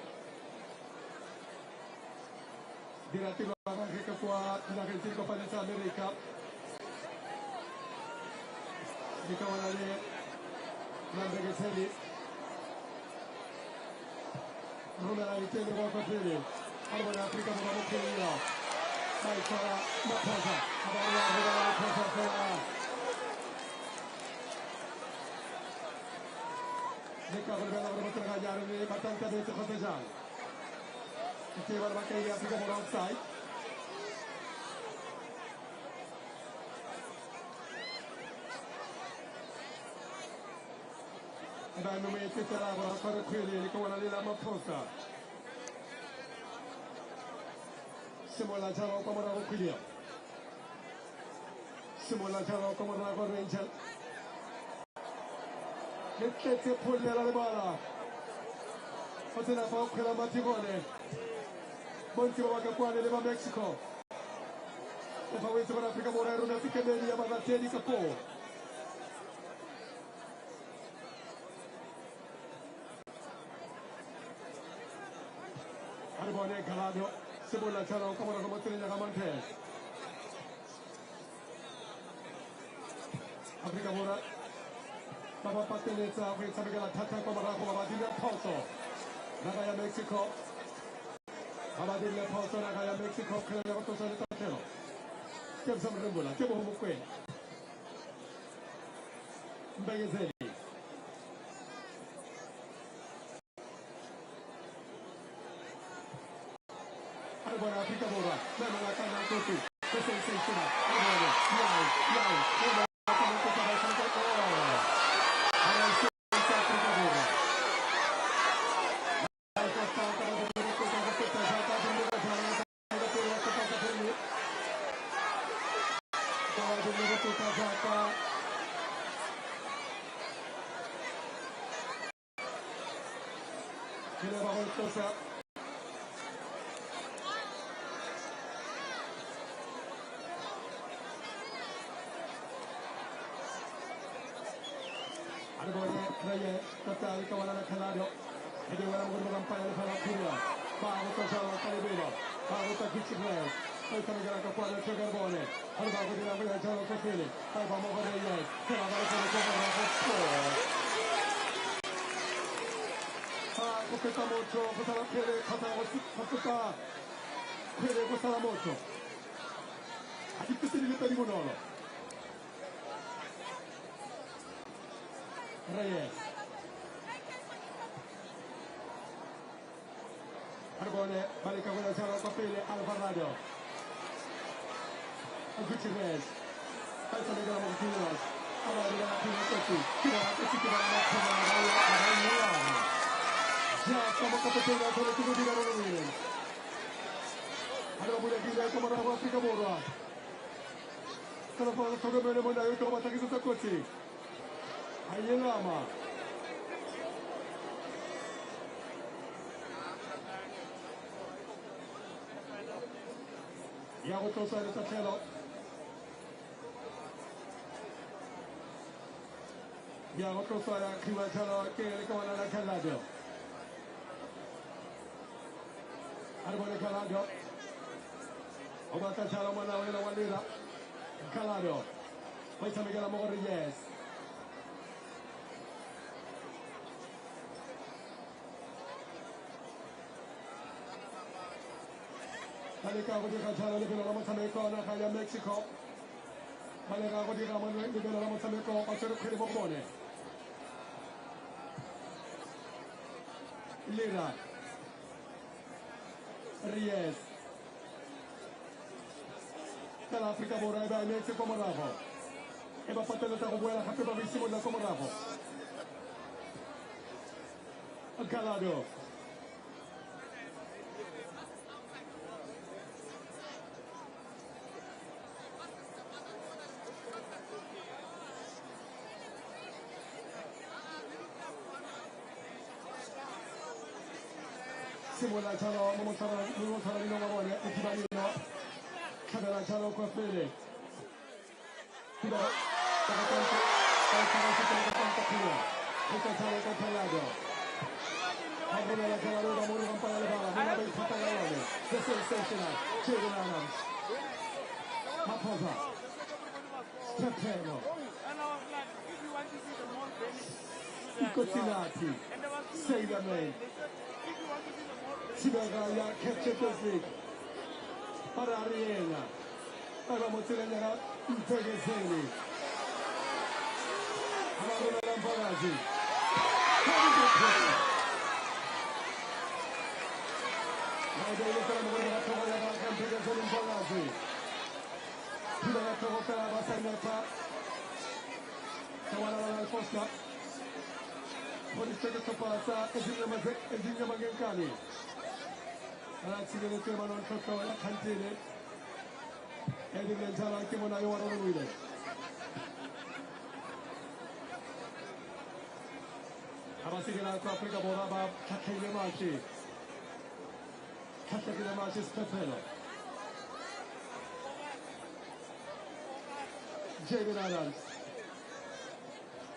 Direttivo anche qua, la che il tiro fa di America. Di Cavalale, la Begezeli. Romera ritiene poco fede, allora Africa non va più io, sai sarà una cosa, allora una cosa per ne cavolo bella per poter gagliare le battenti a cosa già, che va a che Africa non offside, e dai non mi titolava a fare quelli come la Lila Maposa. Siamo la giallo come la Roquilio. Siamo la giallo come la Correngel. Mettete pugli alla bala. Fate la fa quella mattivone. Montimo che qua nell'Eva Mexico. E fa questo per Africa Morero, una picca media, ma la tieni capo. Arbone Galado, Sibulla Charo, come la combattere da Montes. Africa Mora, Baba Pateleza, Africa Sabigala Tata, come la Combatina Poso, Nagaya Mexico, Abadilla Poso, Nagaya Mexico, Kelamato Sanitano. Give some Rimbola, give a home queen. Begazeli. Buona Africa Mora, non la canna tutti, questo è il sensazione, Arbone Reyes, Tatali Kawana Canado, and they were going to Rampaya Palapuria, Bago Sala Calibino, Bago Kitchen, Otamagaka Quadra Trigarbone, Arbago de la Villa Jalo Copili, Albamo Reyes, Pokamoto, Potapele, Kata, Pele Potalamoto. I think this is the Pelimonolo. Reyes. Arbone, Baricavona Jalo Copili, Alvarado. Gutierrez. Altamagala Montinos. Avariga Pinocchi. Ya estamos competiendo con el equipo de Garones. Ahora voy a ir a tomar agua África Borra. Cada uno toca menos moneda y toma ataque de coche. Ahí en Lama. Y hago todo eso en esta chelo. Y hago todo eso en la chelo que le coman a la cheladio. Arbone Calado. Obata Chalomana Wela Walira. Calado. Wait a Miguel Amor, yes. Malika Wodika Chalo, living on Motameko, Nakaya, Mexico. Malika Wodika, living on Motameko, Otero Cribone. Lira. Reyes. Dall'Africa Borra e va Mexico come Rafo. E va fatto la buona capita bravissimo da come Rafo. Calado. Simula Chalo, Momotarino Mamone, e Tibanino, Cadala Chalo Cofele. Say the name. Sibagaya capture the fleet. Parariena. Paramotilena Impegazeni. Amaruna Lamparazi. Now they look at the Tovala Campegazeni Imparazi. Pidaka Tokala Basanata. Tawana Costa. What is the Topasa? Ezinga Magankani. Ragazzi che non chiamano il tocco alla cantina e diventano anche una ora non guida. Abbassi che l'altra Africa Boraba Kakile Maci. Kakile Maci Spefelo. Jaden Adams.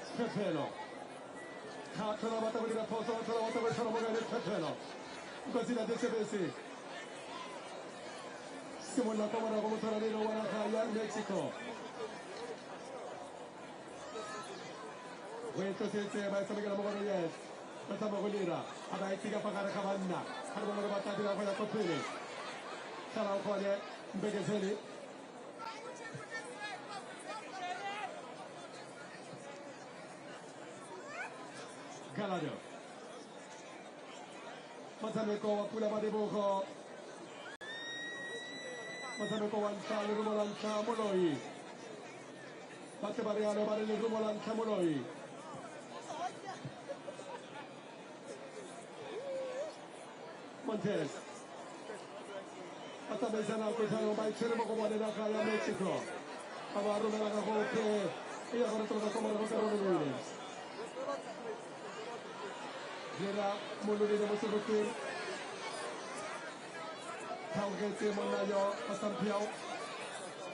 Spefelo. Caccia la battaglia di posto, la volta per sono magari Spefelo. Così la DCBC siamo alla Camera come Tornado Guadalajara, Mexico. Questo si insieme a Samigala Mogories, la Samagolira, ad Aitiga Pagara Cavanna, Arbona Battati la Faya Copini, Salau Quade, Begazeli. Galado. Matameko Pula Madeboko Matameko Wancha Rumolancha Moloi Matebariano Barili Rumolancha Moloi Montes Matamezana Kutano by Cheremo Guadalajara, Mexico. Avaruna Hope, e ora torna come la Williams. Era Moluri de Mosubuki. Taugete Monayo, Asampiao,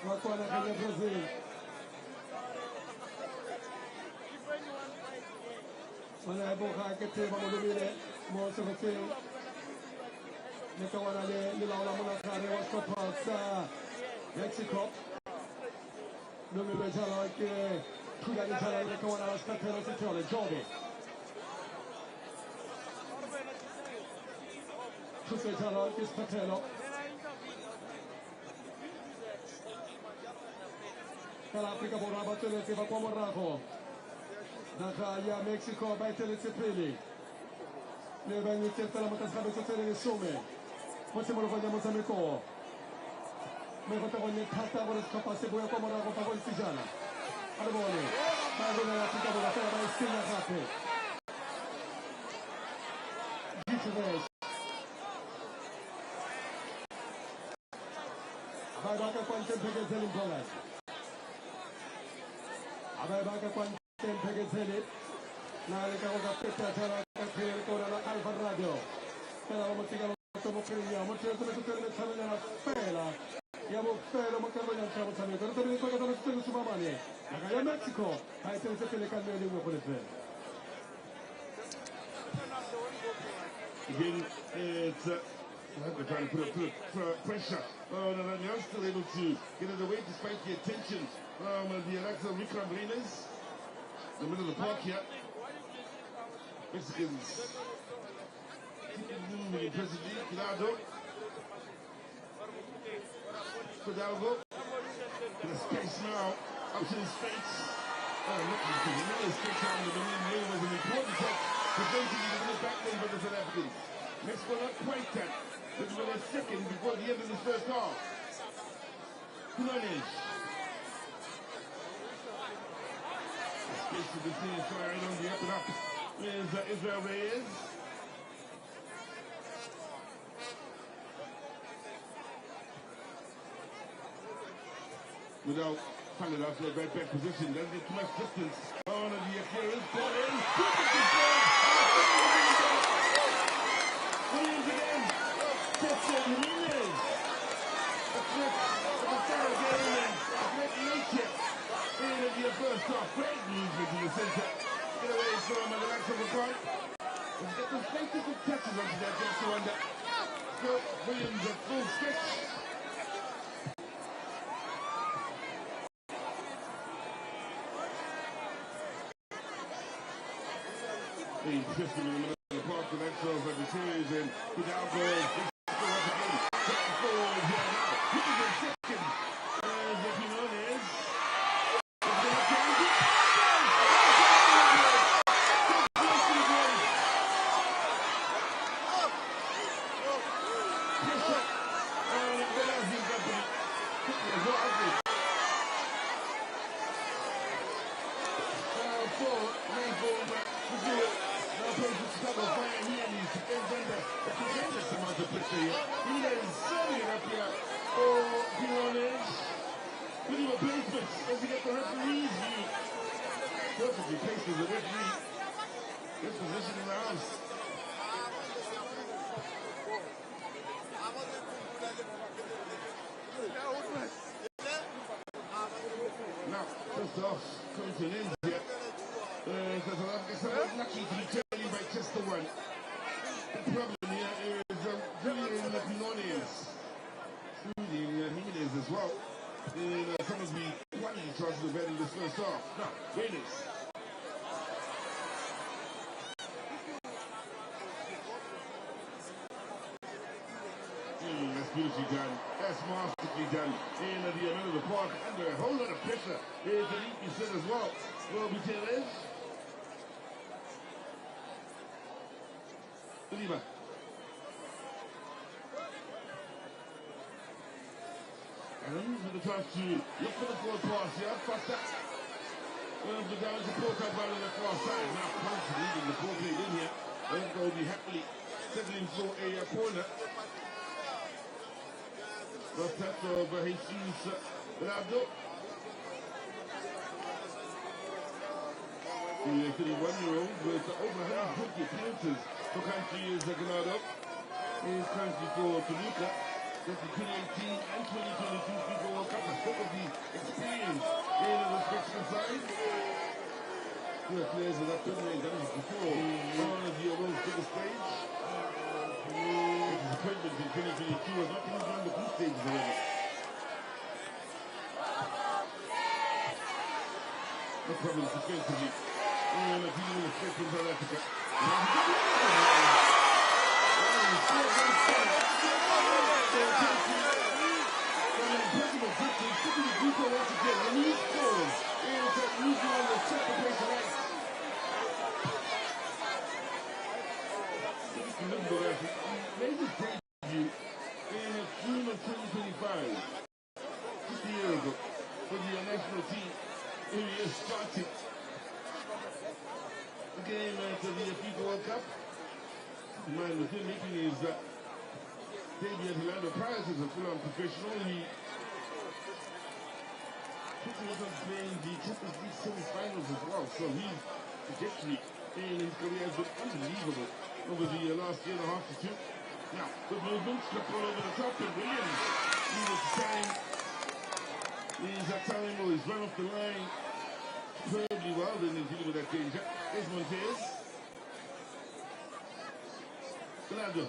Wakwana Kaya Brazil. Manabuha Keteva Molumine, Mosavate, Nikawana, Milana Munakare was Kopasa, Mexico. Numero like Kudanitala, Nikawana, Catella, Sicily, Jordan. Tusitala, is Patello. Africa Boraba Telesiva Pomorako. Nakaya Mexico by Telesipili. Never you tell Matascabe to tell the Sume. What's the more of Mozambico? Megatavone Tata was Capasibo Pomorako Pavon Sijana. Arbone. Pagona Africa Boraba is still not happy. Gittives. Babaka Quantum Pegazel in Poland. Ababaka Quantum Pegazel. Nalika was a picture of Alfa Radio. Pelamotica Tomokia, Montreal Fela, Yamo Fela Montana Champion, Sumamani, Nagaya Mexico. I tell the Pelican for the film. Again, it's trying to put pressure on and they're still able to get it away despite the attention the Alexa Ricard Reyners. The middle of the park here. Mexicans moving impressively. Pilado. Fidalgo. In the space now. Up to his face. Looking to the middle space out in the Dominion was an important touch. Preventing the back line by the South Africans. Mexico not quite that. This was a second before the end of this first half. Kulanich. Space to the scene, firing on the up and up. Is Israel Reyes. Without finding out their right back position, doesn't get too much distance. On the appearance, ball in. Williams again. Tetson Jimenez. A flip of the Sarah game. A great nature. In the first half, great movement to the center. Get away from the likes of the front. Let's get those plentiful touches onto that just under. So Williams at full stretch. Interesting in the middle of the park, the next of the series, and Hidalgo is once again taking forward here now. He's in second. And the Pinones. Perfectly placed as a referee. Good position in the house. Now, first off, coming to an end here. South Africa somewhat lucky to be trailing by just the one. The problem here is Julian Pinones, including Jimenez as well. Some of the quality chances we've had in this first half. Now, Reynolds. That's beautifully done. That's masterfully done. In the middle of the park, under a whole lot of pressure. There's the leap you said as well. Well, Gutierrez. Lima. And with the chance to look for the forward pass here. Faster. The damage to Porto ball on the far side. Now Punch leading the ball played in here. And will be happily settling for a corner. First touch of Jesus Ronaldo. The 31-year-old with over 150 appearances for country is Ganado. He is currently for Toluca. That's the 2018 and 2022 FIFA World Cup. I spoke of the experience in the respective side. Good players have not done this before on the world's biggest stage. Disappointment in 2022 was not even on the group stages already. No problem defensively. And a dealing with threat from South Africa. Made his debut in June of 2025, just a year ago, for the national team. Here he is starting the game at the FIFA World Cup. Man, with him making his debut at Orlando Pirates as a full-on professional, he quickly was on playing the Champions League semi-finals as well. So his trajectory in his career has been unbelievable over the last year and a half to two. Now, good movements, got all over the top, and Williams needed to time. He's at time, or he's run off the line superbly well, then he's dealing with that danger. There's Montez. Ronaldo.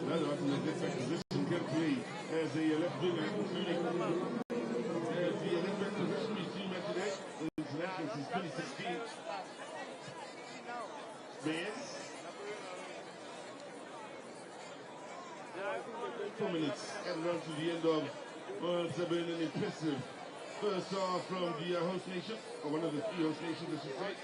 Ronaldo out in the left back position, can play as a left winger, including as the left back position we've seen him today. International since 2016. Bears. 4 minutes added on to the end of what's been an impressive first half from the host nation, or one of the three host nations, I should say.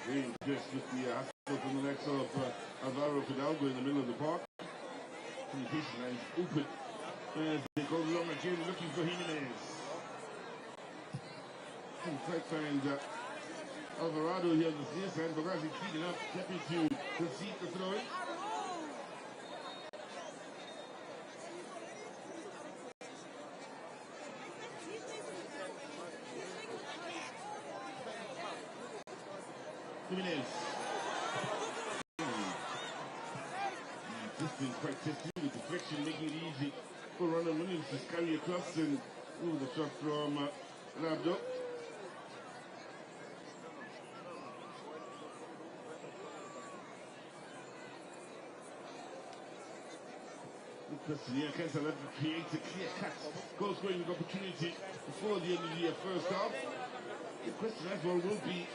Very impressed with the hustle from the likes of Alvaro Fidalgo in the middle of the park. Communication lines open as they go along again looking for Jimenez. Couldn't quite find Alvarado here on the near side, but as he's feeding up, happy to concede the throw. 2 minutes. Distance quite testing with deflection, making it easy for Ronald Williams to scurry across and move the shot from Labdo. Good question here. Can South Africa create a clear-cut goal-scoring opportunity before the end of the first half? The question as well will be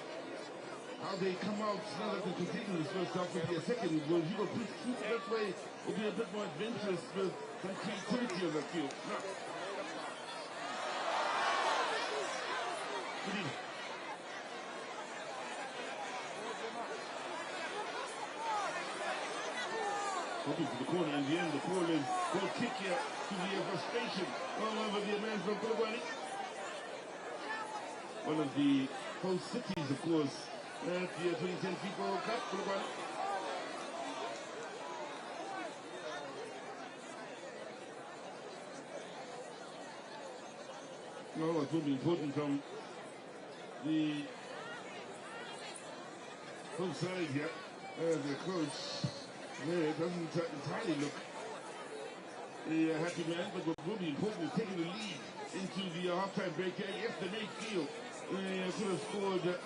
how they come out now that they're completing this first half with their second. Will you go through that way? Will be a bit more adventurous with some creativity on that field. No. Hoping for the corner in the end. The ball is goal kick here to the frustration all over the man from Polokwane. One of the host cities, of course, at the 2010 FIFA World Cup, Polokwane. No, it will be important from the host side here. The coach there doesn't entirely look a happy man, but what will be important is taking the lead into the halftime break here. Yes, they may feel they could have scored at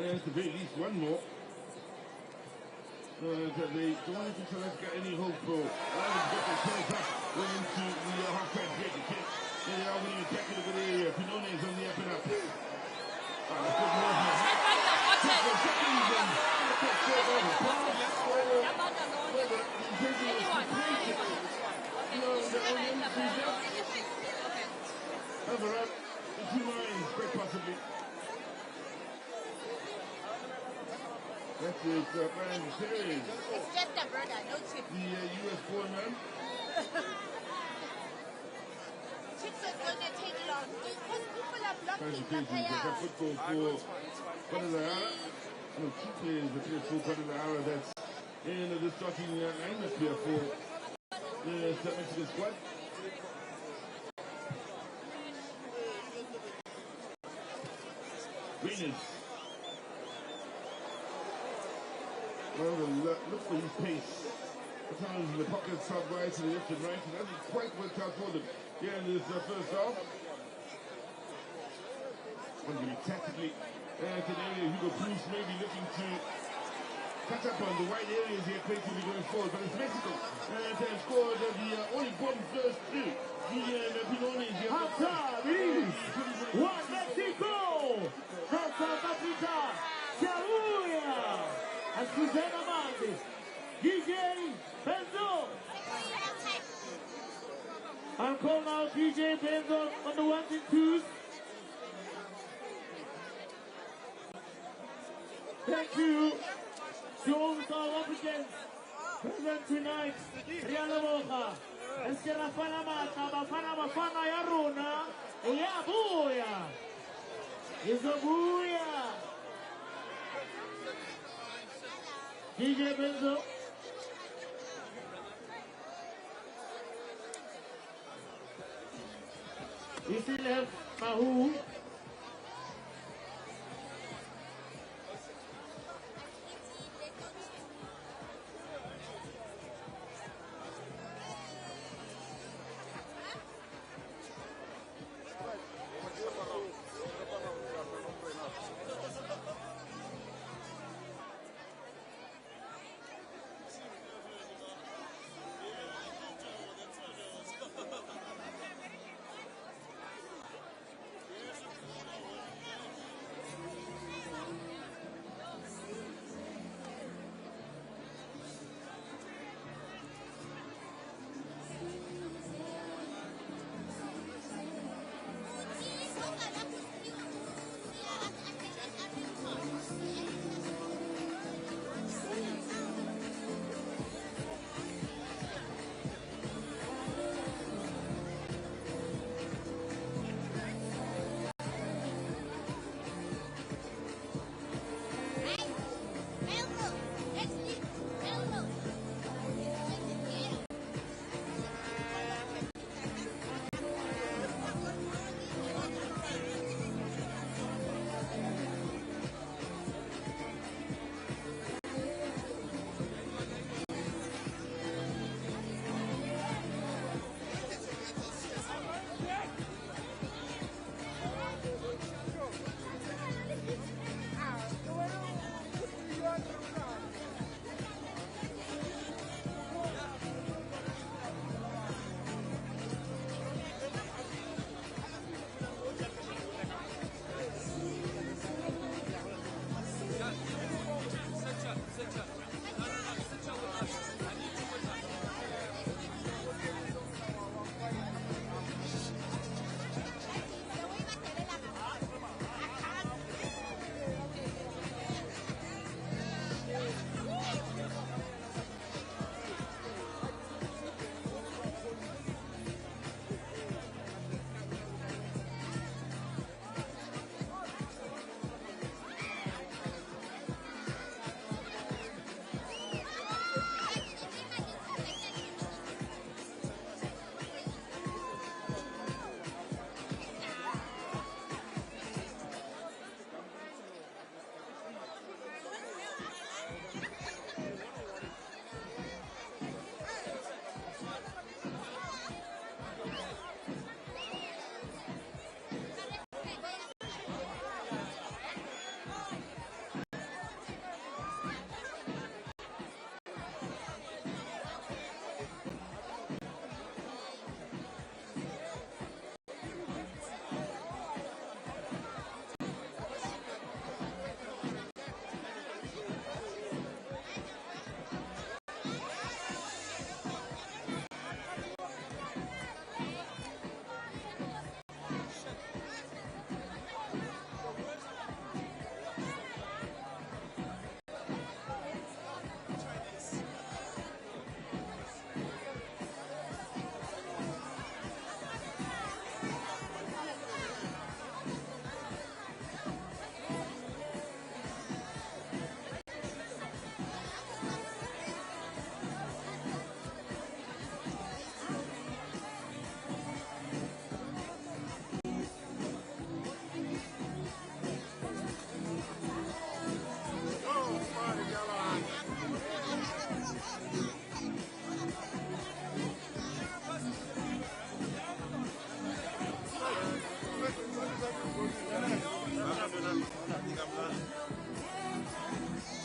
the very least one more. They don't want to tell us get any hope for get themselves up going into the halftime break again. They are winning a tackle over there. Pinone is on the up and up. Let's put more here. Overall, the 2 lines, quite possibly. That's it, Brian Series. It's just a brother, no chip. The U.S. born man. Chips is going to take long. Because people are blocking the Football players. for Guadalajara. No, 2 players that play for Guadalajara that's in the starting lineup here for the South Mexican squad. Winners. Well, look for his pace. Sometimes in the pocket, side right to the left and right. It hasn't quite worked out for them here in this first half. Wondering tactically at an area Hugo Cruz may be looking to catch up on the wide areas here creatively going forward. But it's Mexico that have scored the all-important first two. The Pinones here. Halftime is 1 Mexico from South Africa. Hallelujah! And Susanna Martin, DJ Benzo. I'll call now DJ Benzo on the ones and twos. Thank you to all the South Africans present tonight. Riala Mocha. Es que la fana mata, bafana ya runa. Ya buya. Is a buya. DJ Benzo. We still have Mahu.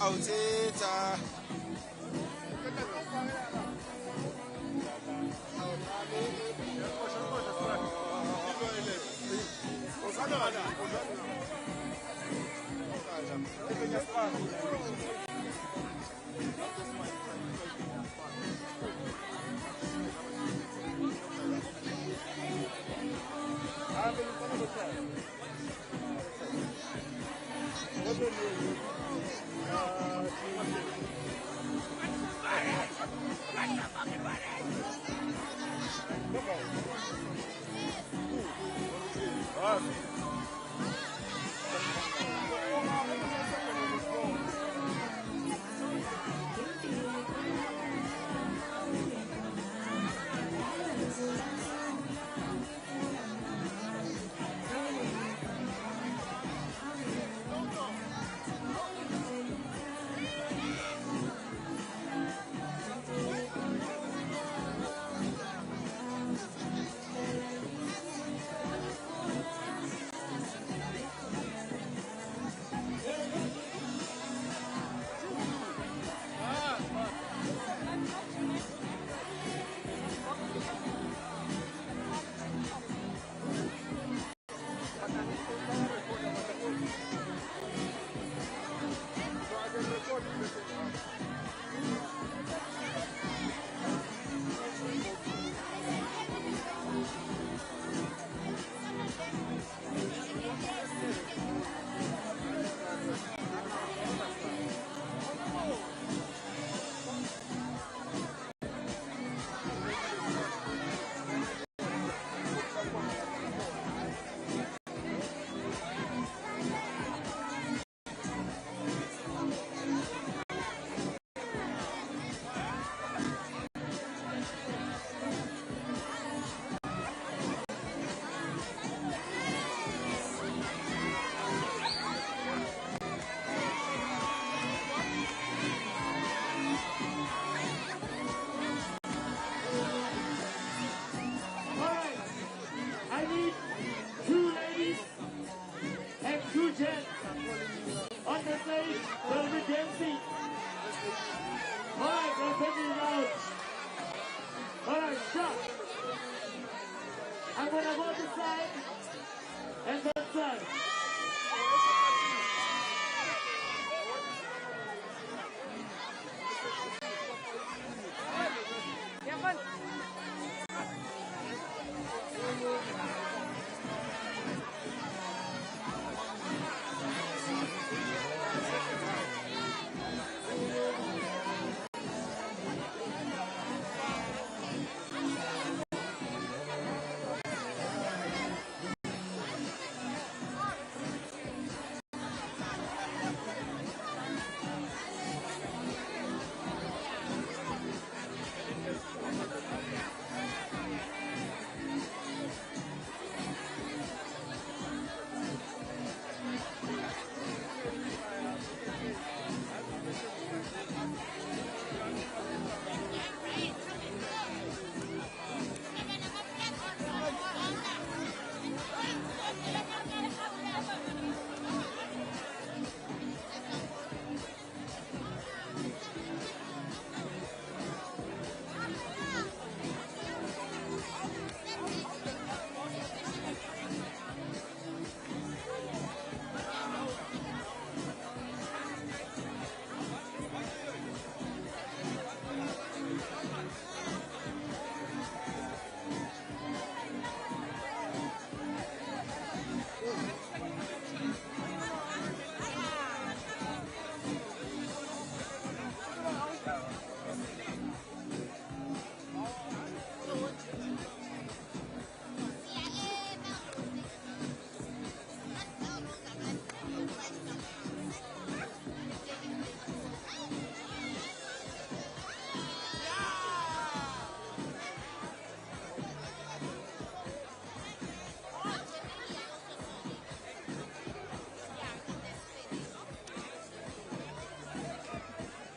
awuthetha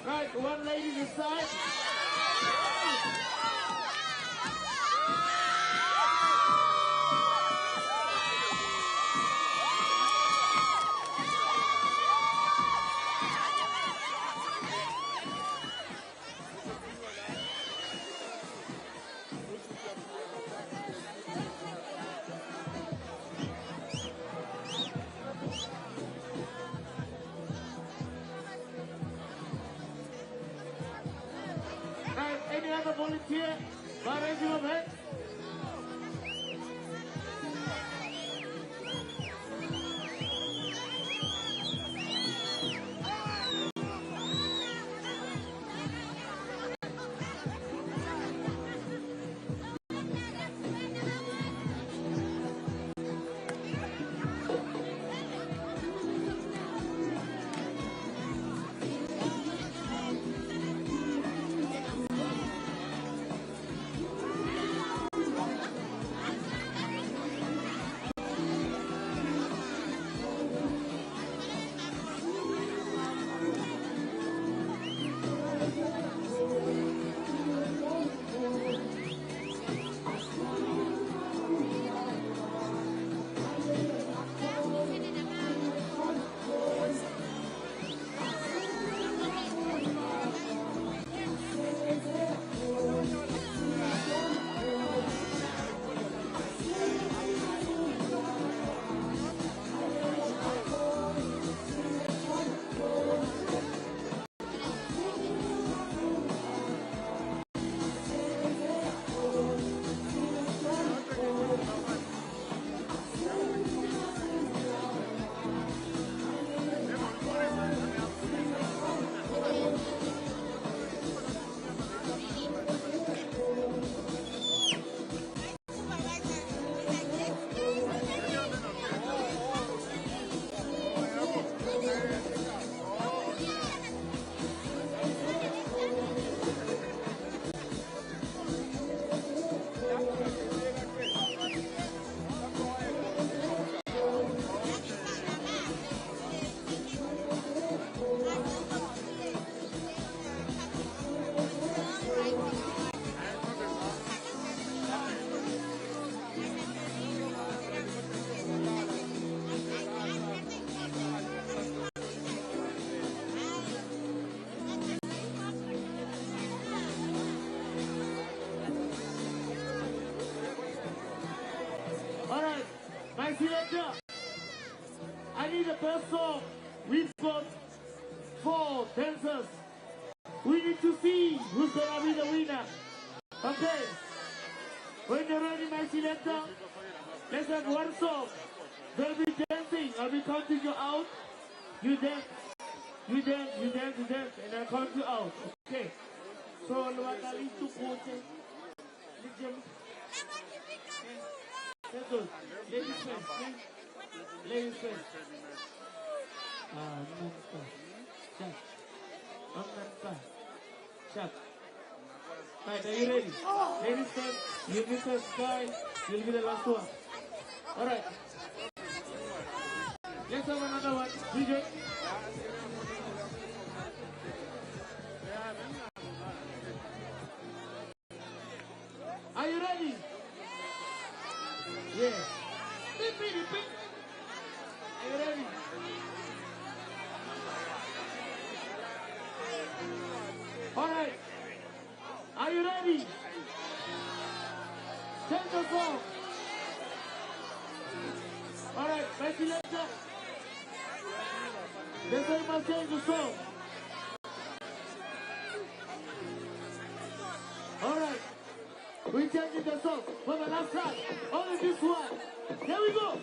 Right, one lady this side. volunteer by raising of hands. Alright, my selector. I need a best song. We've got 4 dancers. We need to see who's gonna be the winner. Okay. When you're ready, my selector, let's have one song. They'll be dancing. I'll be counting you out. You dance. You dance, you dance, you dance. And I'll count you out. Okay. So, Luanali to Kote. Ladies first, please. Ladies first. Shut. Right, are you ready? Ladies first, you'll be first guy, you'll be the last one. Alright. Let's have another one. DJ. Are you ready? Yeah. Are you ready? Alright. Are you ready? Change the song. Alright, my selector. They say you must change the song. Alright. We're changing the song for the last time. Only this one. Here we go.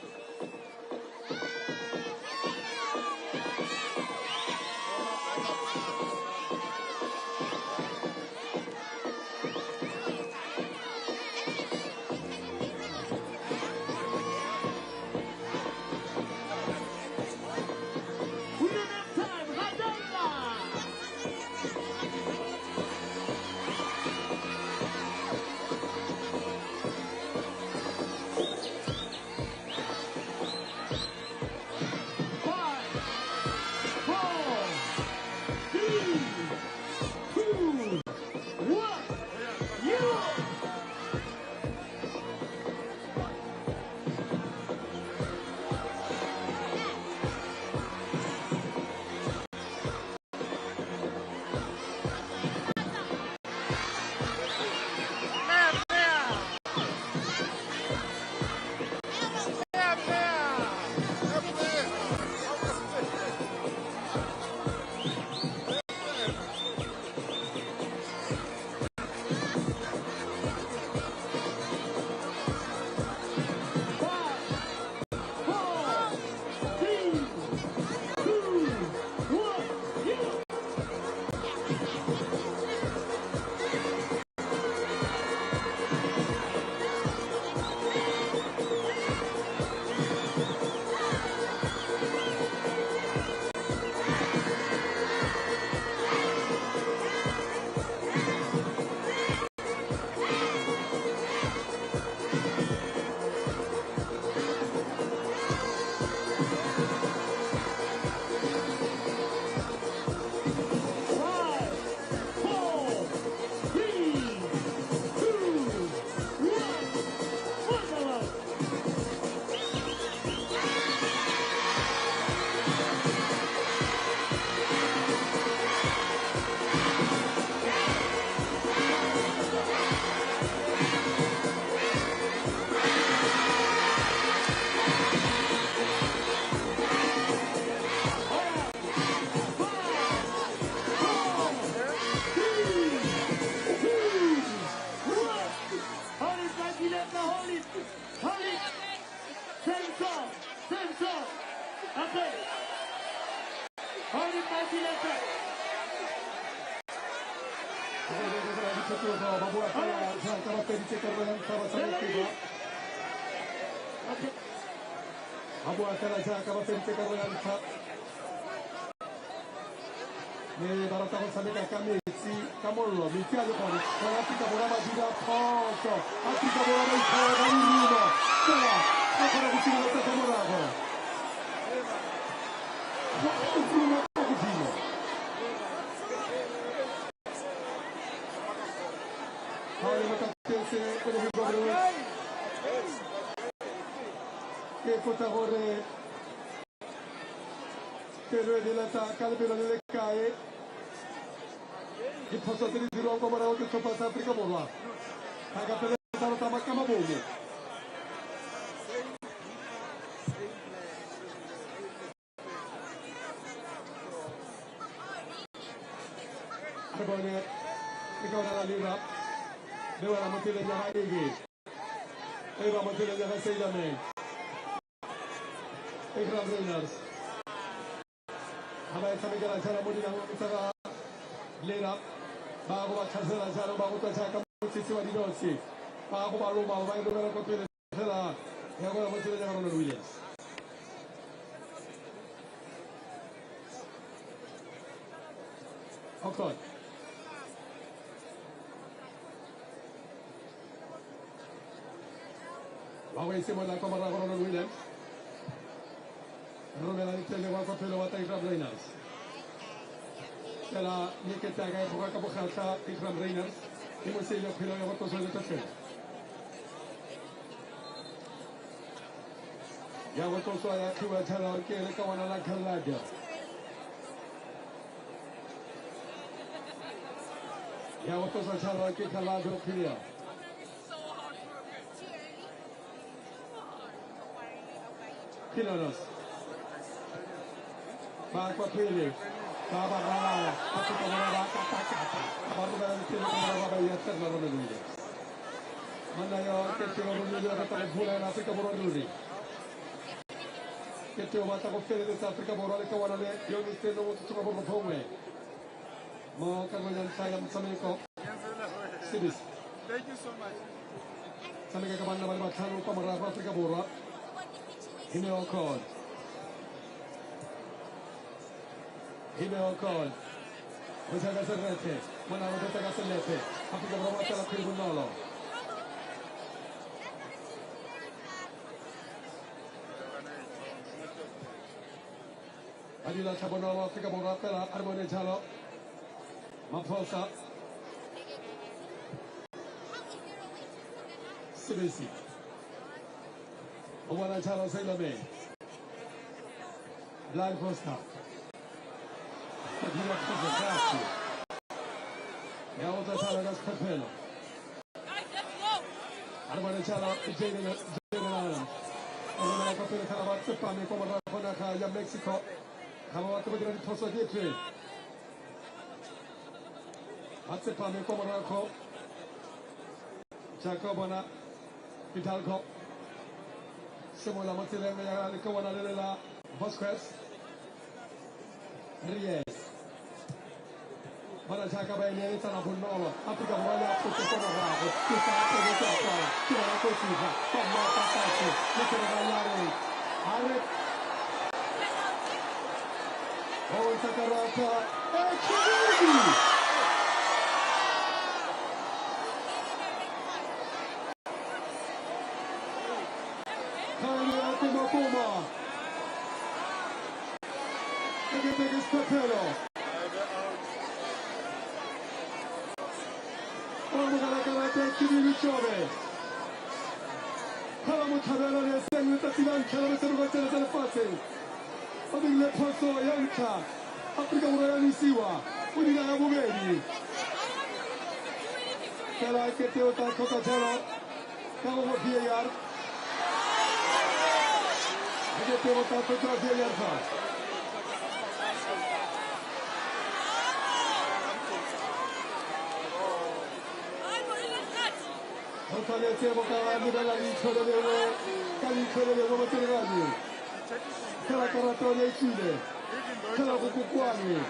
Kala kukukwani.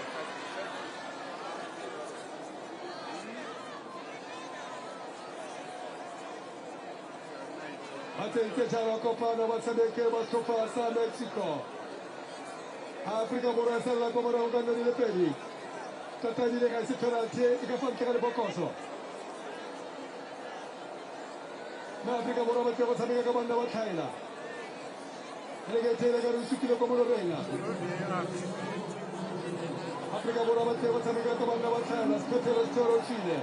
Atente chara kopana wasameke wasofa sa Mexico. Afrika Morasa la komara ungana ni leperi. Tatani le kasi penalty ikafanya kile bokoso. Na Afrika Morasa mate wasameke kabanda wa Thailand. Lege tele garu sukile komoro renga. Afrika Morasa mate wasameke kabanda wa Thailand. Spetele storo Chile.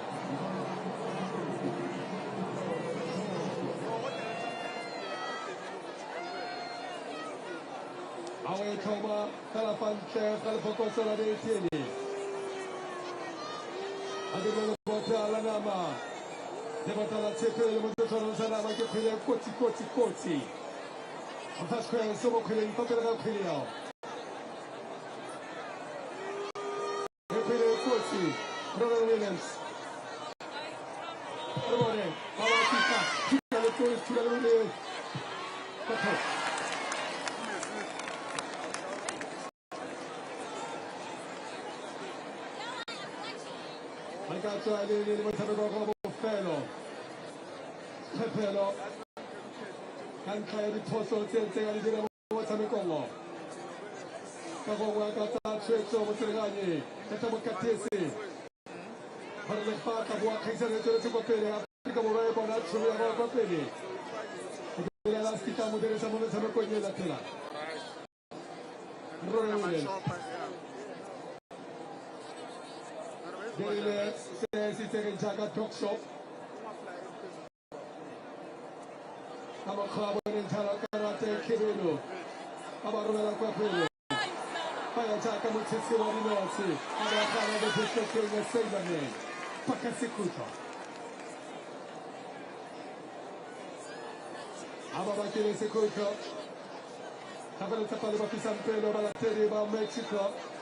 Awe Toma, Kalafante, Kalafokoso la Deitini. Adibolo Bota la Nama. Debota la Tepe, le Mototono Zanama, che pile Koti. Afasque, Somo Killing, Popera Kilio. Pile Koti, Robert Williams. Robert, Palatika, Kika le Toys, Kika le Williams. Ragazzo di Montenegro Felo Cancaia di Posto senza di Montenegro Cagua Gata Ceccio Montenegani Catamo Catesi per le fatta buona che si è tutto bene Africa vorrei Bonaccio e Europa Peni l'elastica modella Montenegro con la tela Dele si tere jaga talk shop. Amo club in tala karate kibino. Aba rola kwa pele. Faya jaga mutesi wa minasi. Aba kana de disco na seiba ne. Pakasikuta. Aba bakile sekuta. Aba tapale ba San ba la tere ba Mexico.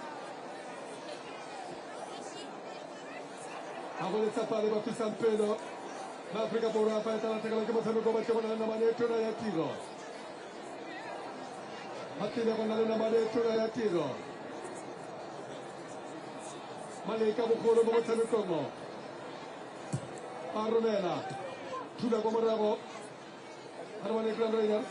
Avole sapale ba San Pedro, l'Africa Bora fa la tegala che possiamo combattere con la manetta e il tiro. Attila con la manetta e il tiro. Malika Bukolo come possiamo come. Arronella, Tula come Ravo, Armane Grand Raider.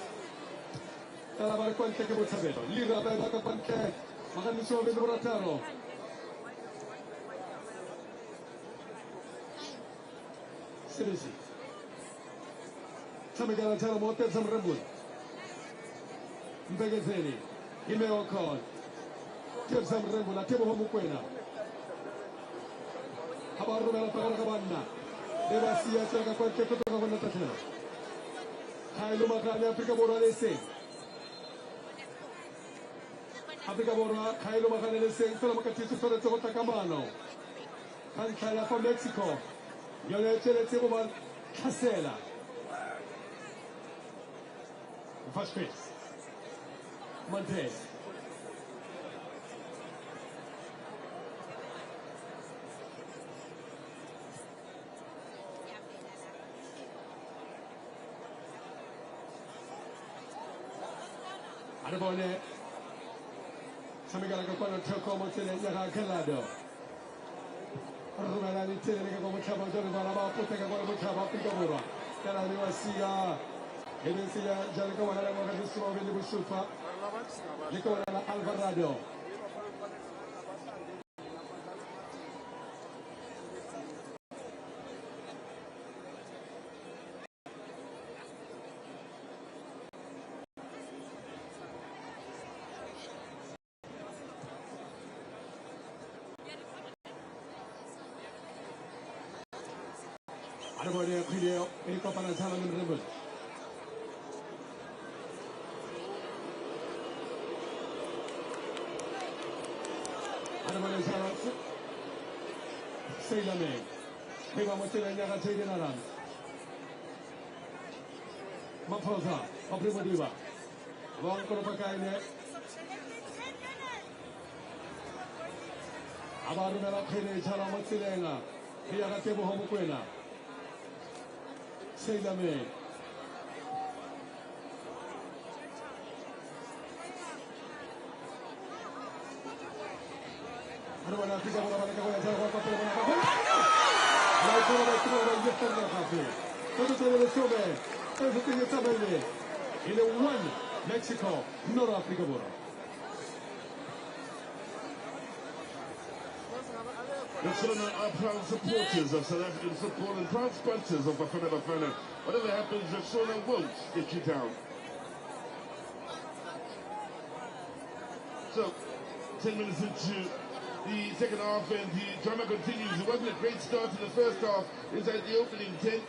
Dalla barquante che possiamo. Lì la bella capanche, magari sono venuto Rataro. Serisi. Samigala Jara Motel Samrambul. Mbegezeni. Imeo Kon. Tib Samrambul. Atibo Homukwena. Habaru Mela Pagana Kabanda. Deba Sia Chaka Kwante Kutuka Kwanda Tatena. Kailu Makani Afrika Bora Lese. Afrika Bora Kailu Makani Lese. Fela Makati Sufere Tokota Kamano. Kankaya from Mexico. Yonetele Tibuman Casela. First place. Montez. Adebone. Samigala Kapano Toko Montele Yara Kalado. Rumela di tele che come chiama giorno va la puta che come chiama Africa Bora era di Masia e di sia già come la moga di suo vedi busufa di come la Alvarado Adebone Quideo e il Copana Sala Number. Adebone Sala Seilame. Peva Motela Yaga Seinaran. Maposa, Oprimo Diva. Long Koropakaine. Abaru Mela Kene Sala Motilena. Yaga Tebo Homukwena. Seilame. Afrika bola balik kepada World Cup bola. La bola trova il gettone da capo. Tutto deve sopra. Tutto che sta bene. Il 1 Mexico, Nord Africa bola. The children are proud supporters of South African football and proud sponsors of Bafana Bafana. Whatever happens, Rexona won't get you down. So, 10 minutes into the second half and the drama continues. It wasn't a great start in the first half inside the opening 10.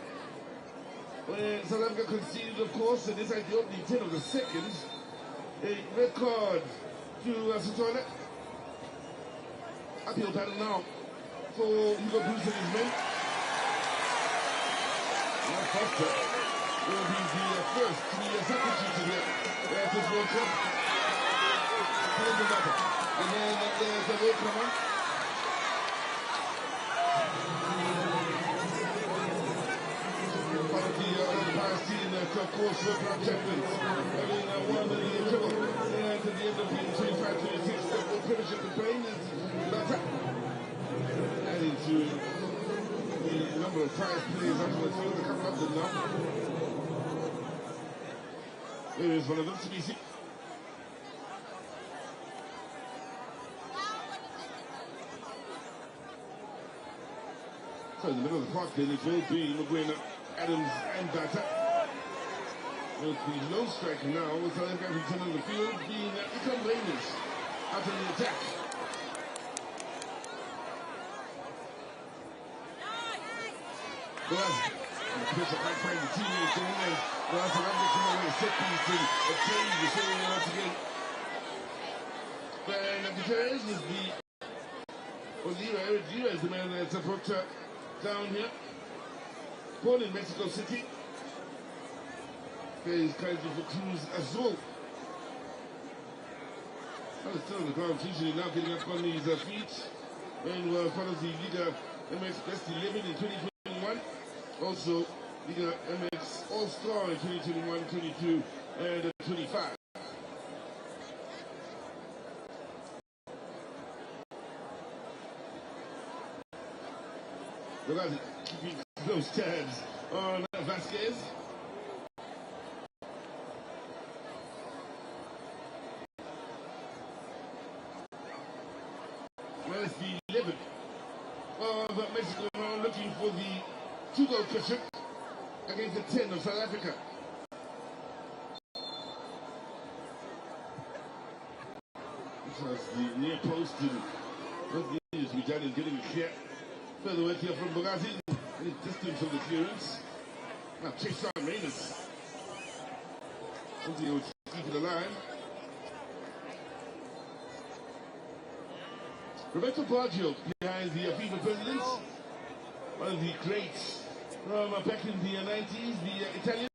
When South Africa conceded, of course, and inside the opening 10 of the second, a red card to Sotona. Uphill battle now for Hugo Bruce and his men. Now Foster will be the first to be substituted here at this World Cup. And then there's the Wilcomer. Part of the Paris team that, of course, were club champions. Having won the treble. And at the end of the 25-26, the Premiership campaign is about that. Adding to the number of prize players out on the field, a couple of them now. There is one of them to be seen. So in the middle of the park then it will be McGuinn, Adams and Bata. With the lone striker now with South Africa on the field being Ikram Rangers out on the attack. And the pressure can't find the teammates in there. South Africa come away set piece and a change the same once again. And Gutierrez is Ozira is the man that's approached down here. Born in Mexico City. Plays currently for Cruz Azul. Well, still on the ground, usually now getting up on his feet. And part of the Liga MX Best 11 in 2021. Also, Liga MX All-Star in 2021, 22, and 25. The guys are keeping close tabs on Vasquez. Well, it's the 11th of Mexico now looking for the 2-goal cushion against the 10 of South Africa. This was the near post and what needs to be done in getting it clear. Further work here from Bogazi, any distance of the clearance. Now chase on Maynard. Hopefully he will keep it alive. Roberto Baggio behind the FIFA president. One of the greats from back in the 90s, the Italian.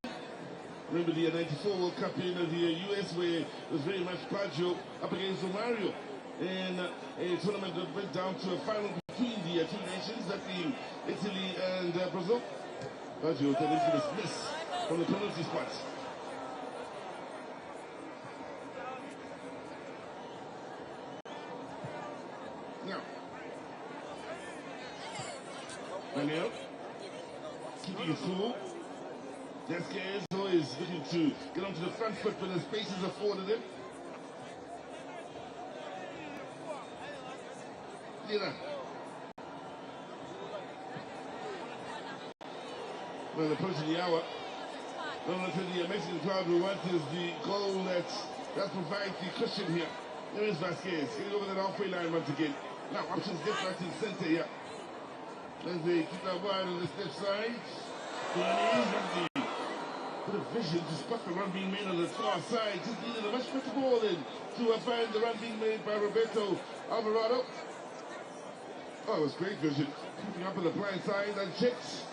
Remember the 94 World Cup in the US where it was very much Baggio up against Romario. In a tournament that went down to a final between the two nations, that being Italy and Brazil. Baggio then infamous miss from the penalty spot. Now, Daniel, keeping it full. Vasquez always looking to get onto the front foot when the space is afforded him. Well, approaching the hour. Well, the Mexican crowd will want is the goal that provides the cushion here. There is Vasquez getting over that halfway line once again. Now options left, right, and center here. As they keep that wide on the left side. Bit of vision to spot the run being made on the far side. Just needed a much better ball in to find the run being made by Roberto Alvarado. Oh, it was great vision. Keeping up on the blind side and checks.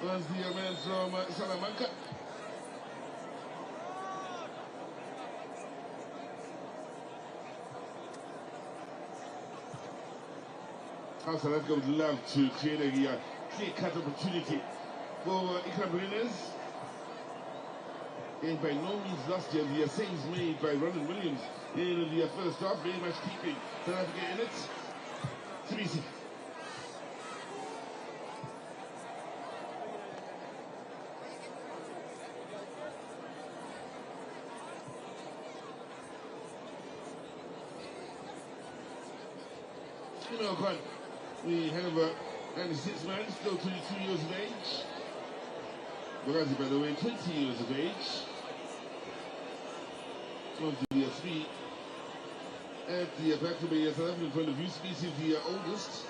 Was the man from Salamanca. South Africa would love to create a clear-cut opportunity for Ikram Brines. And by no means last year, the saves made by Ronald Williams in the first half, very much keeping South Africa in it. Tabisi. We have a 96 man, still 22 years of age. Barazi, by the way, 20 years of age. On the three at the back from a South African point of view, species the oldest.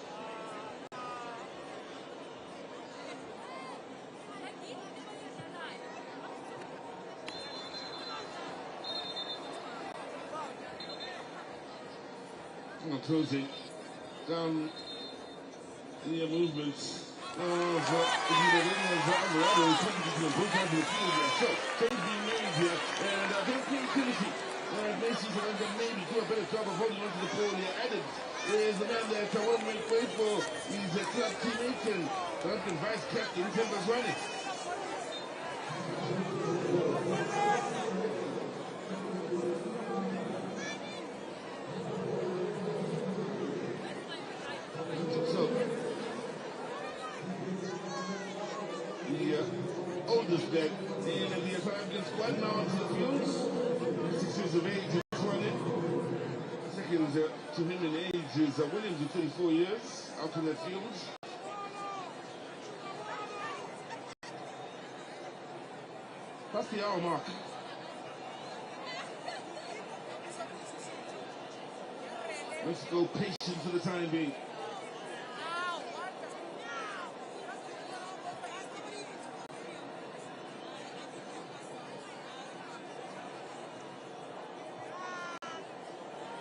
Closing down the movements of Alvarado, both out of the field here. So, change being made here, and don't creativity. Macy's and maybe do a better job of holding onto the ball here. Adams is the man that one went wait for. He's a club teammate and African vice captain, Timber's running. Oldest that in the African squad now onto the field. 6 years of age is running. Second to him in age is Williams with 34 years out in the field. That's the hour mark. Let's go patient for the time being.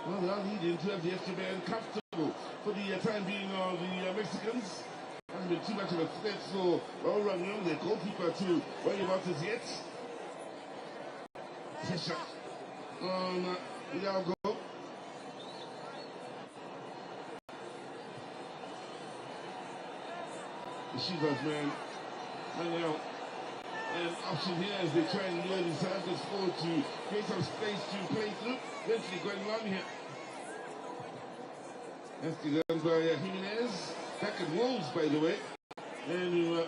Well, they are needing to have the extra man comfortable for the time being of the Mexicans. Hasn't been too much of a threat for Raul Young, their goalkeeper, to worry about this yet. Pressure on Hidalgo. The Chivas man, hang out. An option here as they try and lure the South African squad to create some space to play through. Eventually going long here. That's done by Jimenez. Back at Wolves, by the way. And who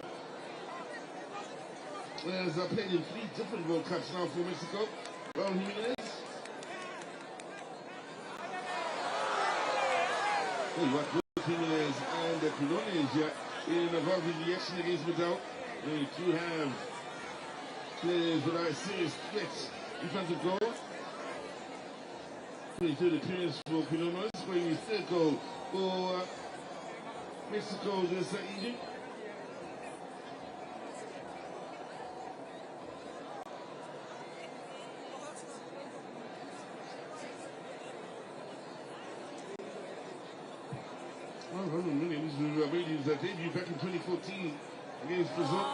has played in 3 different World Cups now for Mexico. Raul Jimenez. Hey, what both Jimenez and Quinones here involved in the action against Medell. They do have players with a serious threat in front of goal. 23rd appearance for Quinones, scoring his 3rd goal for Mexico this evening. Well, Ronald Williams made his debut back in 2014 against Brazil.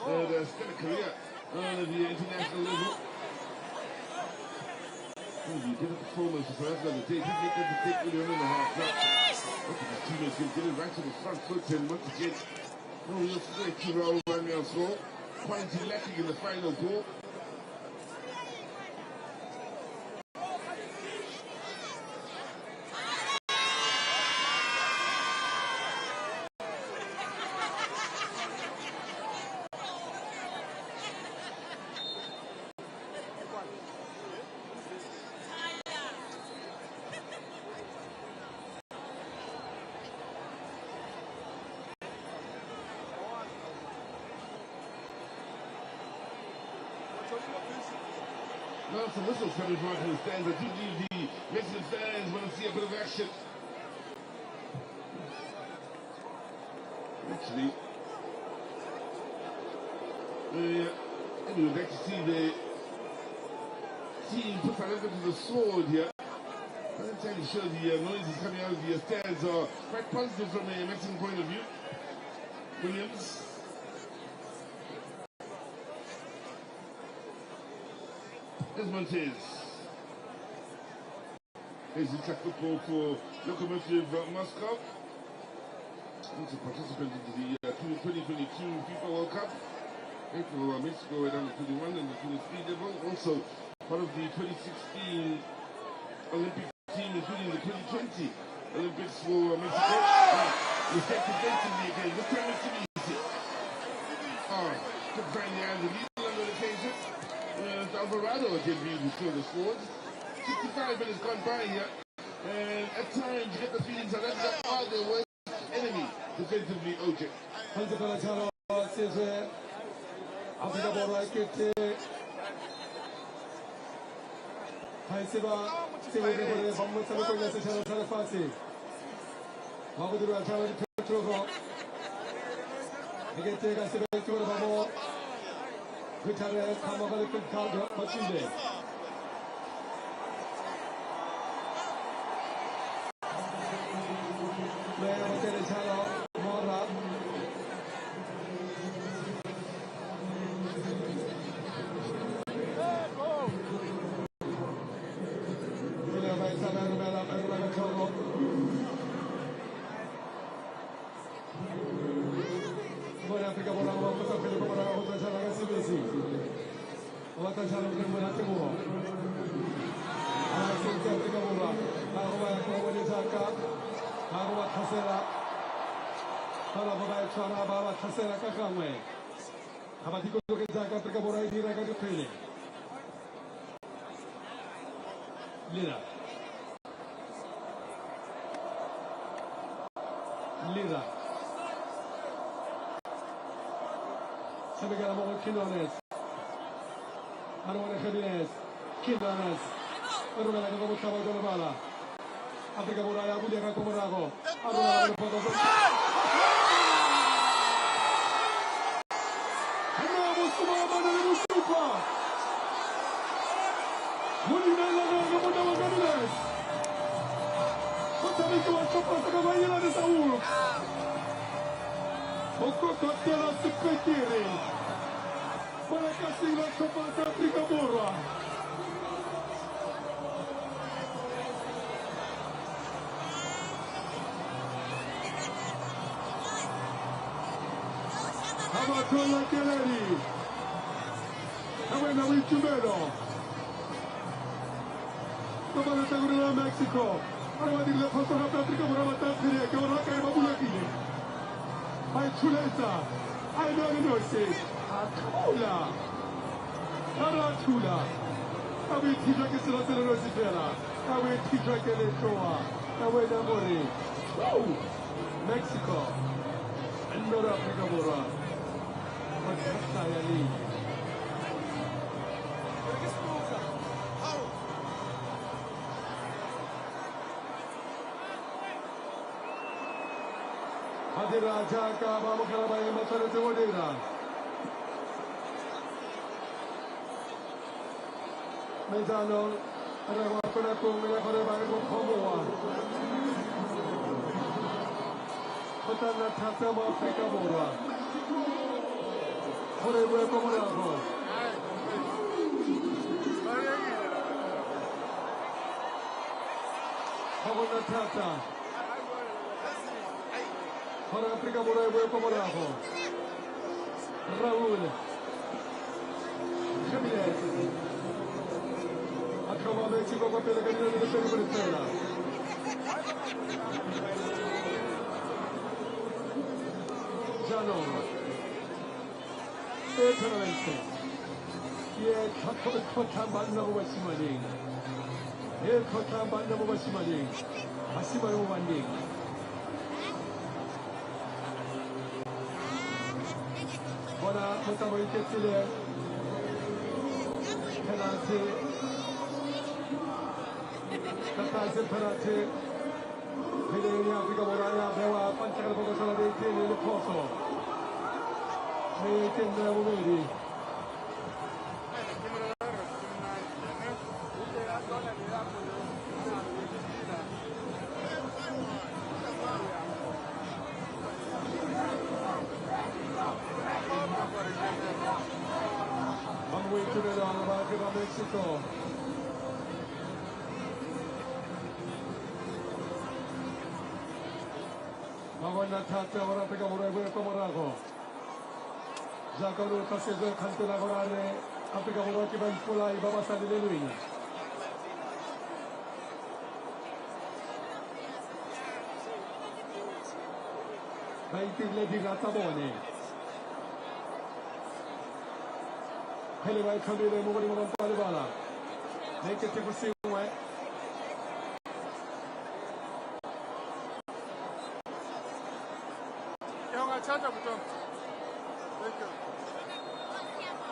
Had spent a career on the international level. He did a performance for South Africa the day. Didn't make that mistake early on in the half. Look at his teammates can get it right to the front foot and once again, no real threat to Raul Raniel's goal. Quality lacking in the final goal. Well, some whistles coming from the stands. I do believe the Mexican fans want to see a bit of action. Actually, we would like to see the team put South Africa to the sword here. I'm not entirely sure the noises coming out of the stands are quite positive from a Mexican point of view. Williams. There's Montez. There's the football for Lokomotiv Moscow. He's a participant in the 2022 FIFA World Cup. for Mexico were down to 21 and the 23 level. Also, part of the 2016 Olympic team, including the 2020 Olympics for Mexico. Respect defensively again. This time it's easy. Could find the hands of Lethal on the occasion. Alvarado again being before the scores. 65 minutes gone by here. And at times you get the feelings that that's all their worst enemy defensively, OJ. 아프리카 보라의 끝에 하이세바 세우리보의 법무사를 걸려서 자라사를 파시 마구드로 알차라지 펴트로서 이게 제가 세베이쪽으로 가고 그 차례에 카마가를 끝까지 멋진데 네 번째는 차로 모라 Lira. Se me queda con Quinones. Manuel Jiménez. Quinones. Arrumela que como estaba con la bala. África Muralla, Buliaca como Rago. Arrumela que puedo hacer. Vamos, como de Mustafa. Munimela como estaba Jiménez. También que va a chopar esta caballera de Saúl. Poco contela se pequiere. Para casi la chopar de África Borra. Abatola Keleri. Abuela Wichumelo. Toma la seguridad de México. Ahora va a la foto de África por matar sería que ahora cae babu aquí. Hay chuleta. Hay no sé. Atula. Cara chula. A ver tira que se la hace la recibera. A ver tira que le toa. A ver la mori. México. No África borra. Está ahí. Raja ka vamos a la masalah tewadera. Mezano arawa kona ko mera kore bage ko khomowa. Patana thata ma Africa borwa. Kore bwe ko mora ko. Khobona thata. Para África por ahí voy como abajo. Raúl. Jiménez. Acaba México con la canilla de Venezuela. Jano. Eternamente. 예, 컷한 만나고 가시마니. 예, 컷한 만나고 가시마니. 다시 말고 만니. Buona potamo inchiestire penalty Cattase penalty Fedeli Africa Moraya aveva panciare poco sala dei tieni nel posto nei tieni della Mumeri Mexico. Maganda tata ora pega murai buena como rago. già con un passaggio canto lavorare Africa World Cup in pola i baba sa di lui. Dai tille di Ratabone. Hele vai khamire mogori mo pale bala. Nei che te kursi huwa. 영화 찾아부터.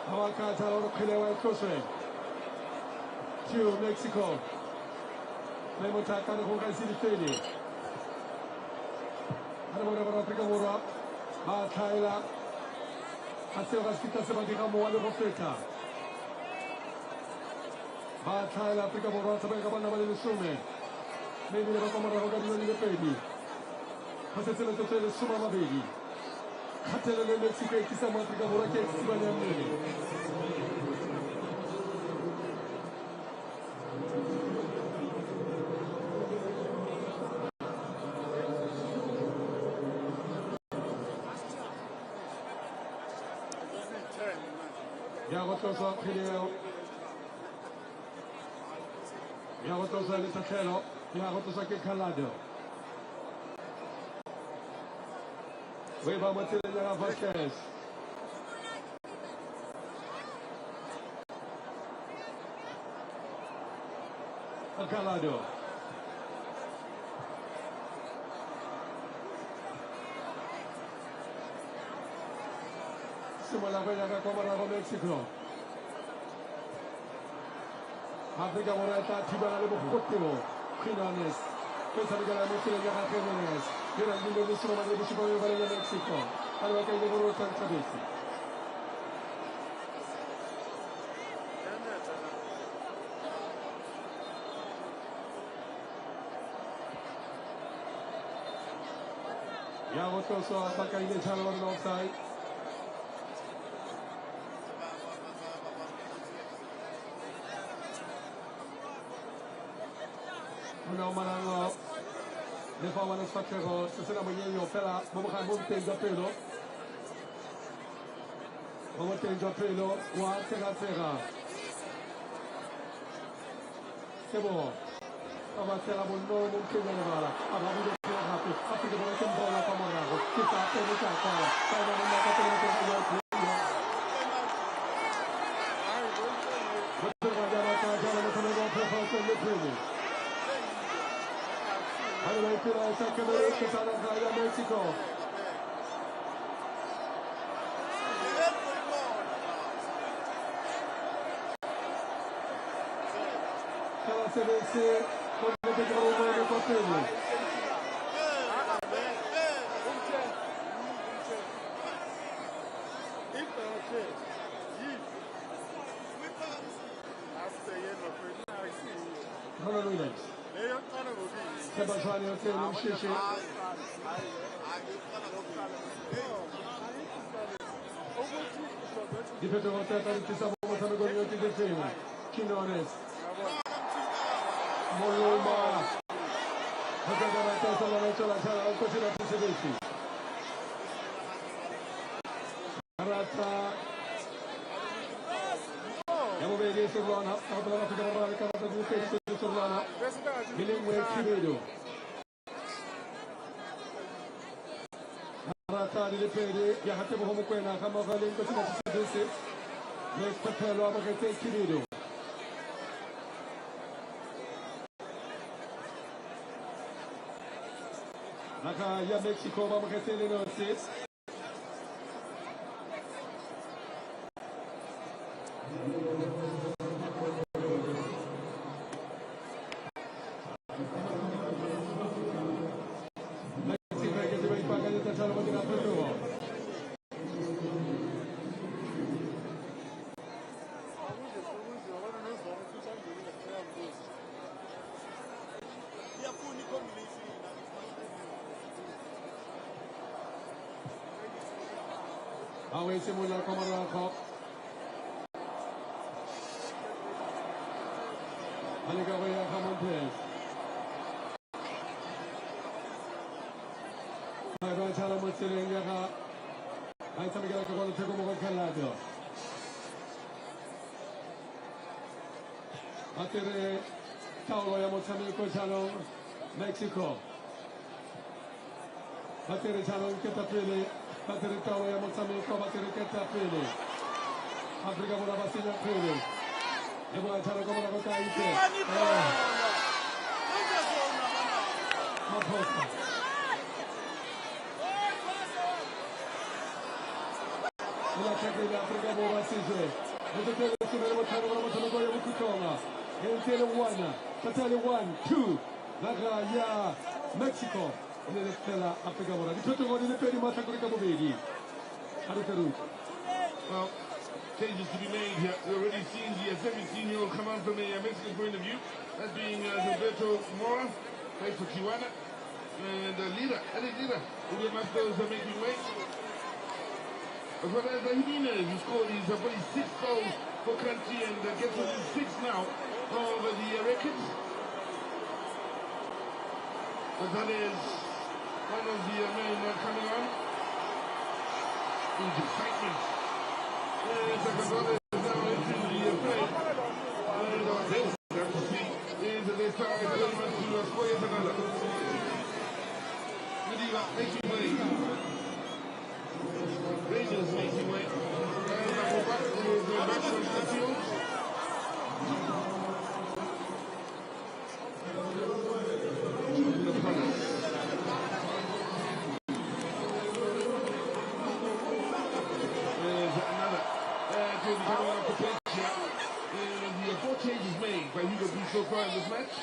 Hawaka Taro Hele vai crossway. To Mexico. Memo Taka no Honkai City Feli. Para Africa World Cup. Thailand. Hasil kita sebagai kamu ada Afrika. Thailand Africa World Cup sebagai kamu nama di Sume. Maybe the kamu orang orang di Pedi. Hasil itu tu Suma Mabedi. Hasil dari Mexico kita sama Africa World Cup sebanyak ini. Yagotosa Hileo Yagotosa Litachelo Yagotosa Calado Weba Matilda Vasquez Calado Simula Vega Comara Mexico Africa Morata Tibana de Bocotimo Quinones Pensaría la noche de Yaga Jiménez Era el niño de su madre de Mexico algo que le borró tan cabeza Ya Gotoso ataca y le echa el offside Una manano le fa una spaccherò se la moglie io farà come monte in pelo monte in pelo qua terra c'est bon on va faire la bonne monte in voilà on va dire che rapide rapide come che buona camorago che sta per il campo sta andando a per il Allora, esa que que sale a México. Cada se vence con el de de papel. No, Luis. Sebasani Hotel in Shishi. Dipende da te che siamo montando con gli occhi del film. Quinones. Moloma. Perché da la testa la mezzo la sala così la sedessi. Razza. Andiamo a vedere se Rona, la figura morale che ha dato due pezzi di Sorlana. Bilingue Chivedo. Razza di Lepede, Yahatebo Homoquena, Kamavalin, così la sedessi. Nel capello a Magate Chivedo. Naka ya Mexico, Magate Lenosis. Away simula Commonwealth Cup. Aligawaya common place. Bye bye Chala Mutsilenga. Ahí está Miguel que cuando se como con Caladio. Battere Tauro ya Mozambique Chano, Mexico. Battere Chano in Ketapili. Battere Tauro ya Mozambique, battere Ketapili. Africa con la Basina Pili. E poi Chano come la Coca Ite. Ma posta. La tecnica di Africa con la Basina. Vedete che si vede Chano con la Basina Mukutoma. Tele 1, Tele 1, 2, Naga ya Mexico. Nelle stella Africa ora. 18 gol di Peri Mata con i Capovedi. Well, changes to be made here. We're already seeing the 17-year-old come on from a Mexican point of view. That being Gilberto Mora, plays for Tijuana. And Lira, Eric Lira, who the Masters are making way. As well as Jimenez, who scored his 6 goals for country and gets within 6 now over the records. But that is one of the men coming on. Huge excitement. Zacazone is now into the fray. And this, have to see, is that they start to score yet another. Medina making way. Rangers making way. And Abubakar is back from the field. Changes made by Hugo B so far in this match.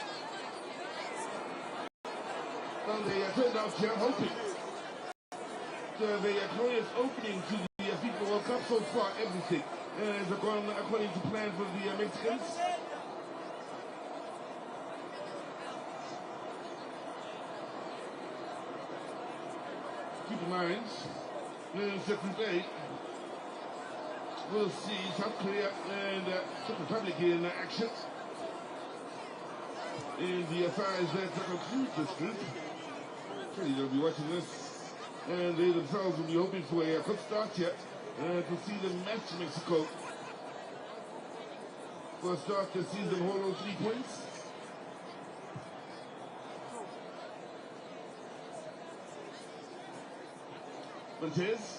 And they turned out here hoping. The glorious opening to the FIFA World Cup so far, everything has gone according to plan for the Mexicans. Keep in mind, second day, we'll see South Korea and Czech Republic in action. In the affairs that conclude this group. Surely they'll be watching this. And they themselves will be hoping for a good start here to see them match Mexico. For a start the season, hold on 3 points. Montez.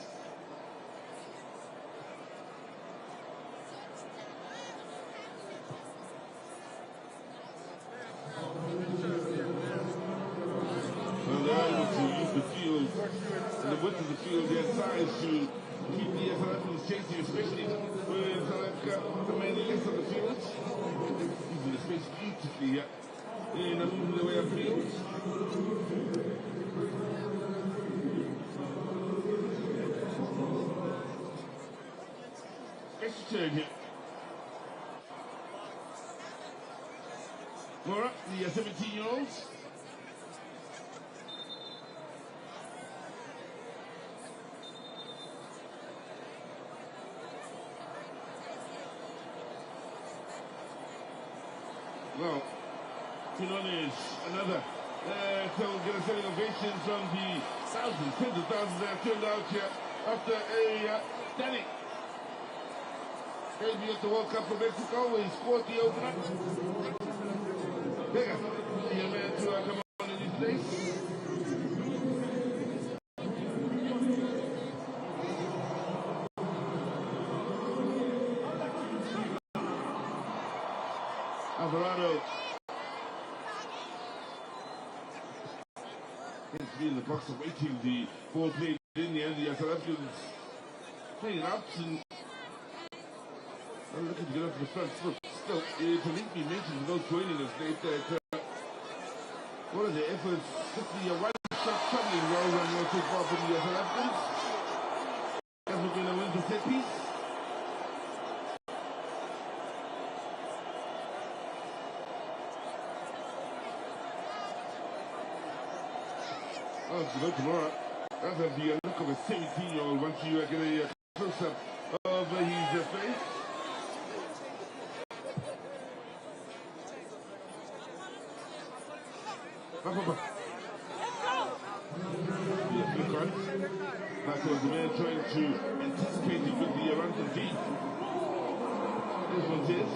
The field and the width of the field, their size to keep the South Africans chasing, especially when South Africa remain less of the field. Using the space beautifully here in moving the way of field. Extra turn here. More up, the 17-year-olds. Well, Quinones, another. So we'll get a standing ovation from the thousands, tens of thousands that have turned out here after a standing debut at the World Cup for Mexico. He scored the opener. Vega, the man to come on in his place. Alvarado. Seems to be in the box awaiting the ball played in the end. The South Africans playing it out and looking to get up to the front foot. Still, to leave me mentioned those joining us that what are the efforts? Just the one shot traveling well and not too far from the South Africans. Africa going to win the set piece. Oh, so tomorrow, that's the look of a 17-year-old once you get a close-up of his face. Up. That was the man trying to anticipate it with the runs of deep. This one's it.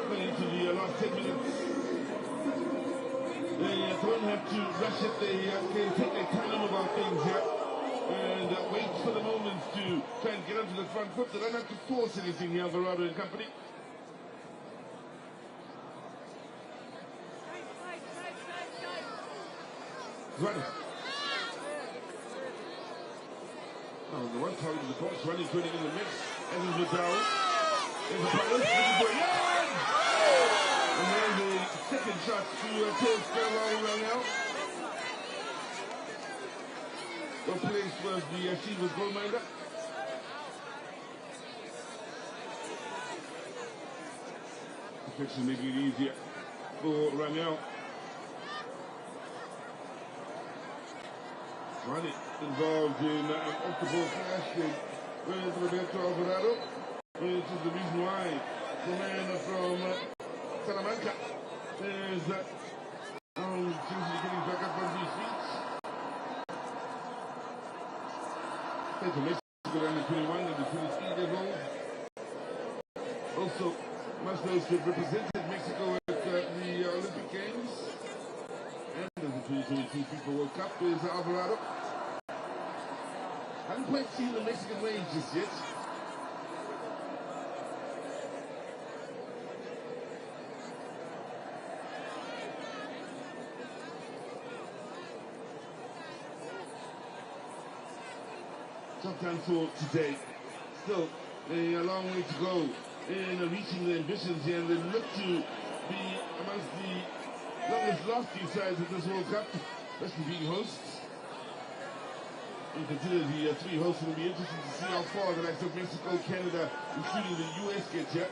Going into the last 10 minutes. They don't have to rush it. They can take their time about things here. And wait for the moments to try and get onto the front foot. They don't have to force anything here, Alvarado and company. Running. Oh, the one target in the box, running, turning in the mix. And there's Vidal. There's a balance. And there's a second shot to towards Farewell right now. What place was the Chivas goalminder? Perfection making it easier for Rangel. Running involved in off-the-ball flash with Roberto Alvarado, which is the reason why the man from Salamanca is seriously getting back up on his feet. To Mexico under 21 and the 23 years old. Also, must know to have represented Mexico at the Olympic Games and the 2022 FIFA World Cup is Alvarado. Haven't quite seen the Mexican range just yet. Sometime for today. Still a long way to go in reaching their ambitions here, and they look to be amongst the longest lasting sides of this World Cup, especially being hosts. You consider the three hosts, will be interesting to see how far the likes of Mexico, Canada, including the US get here.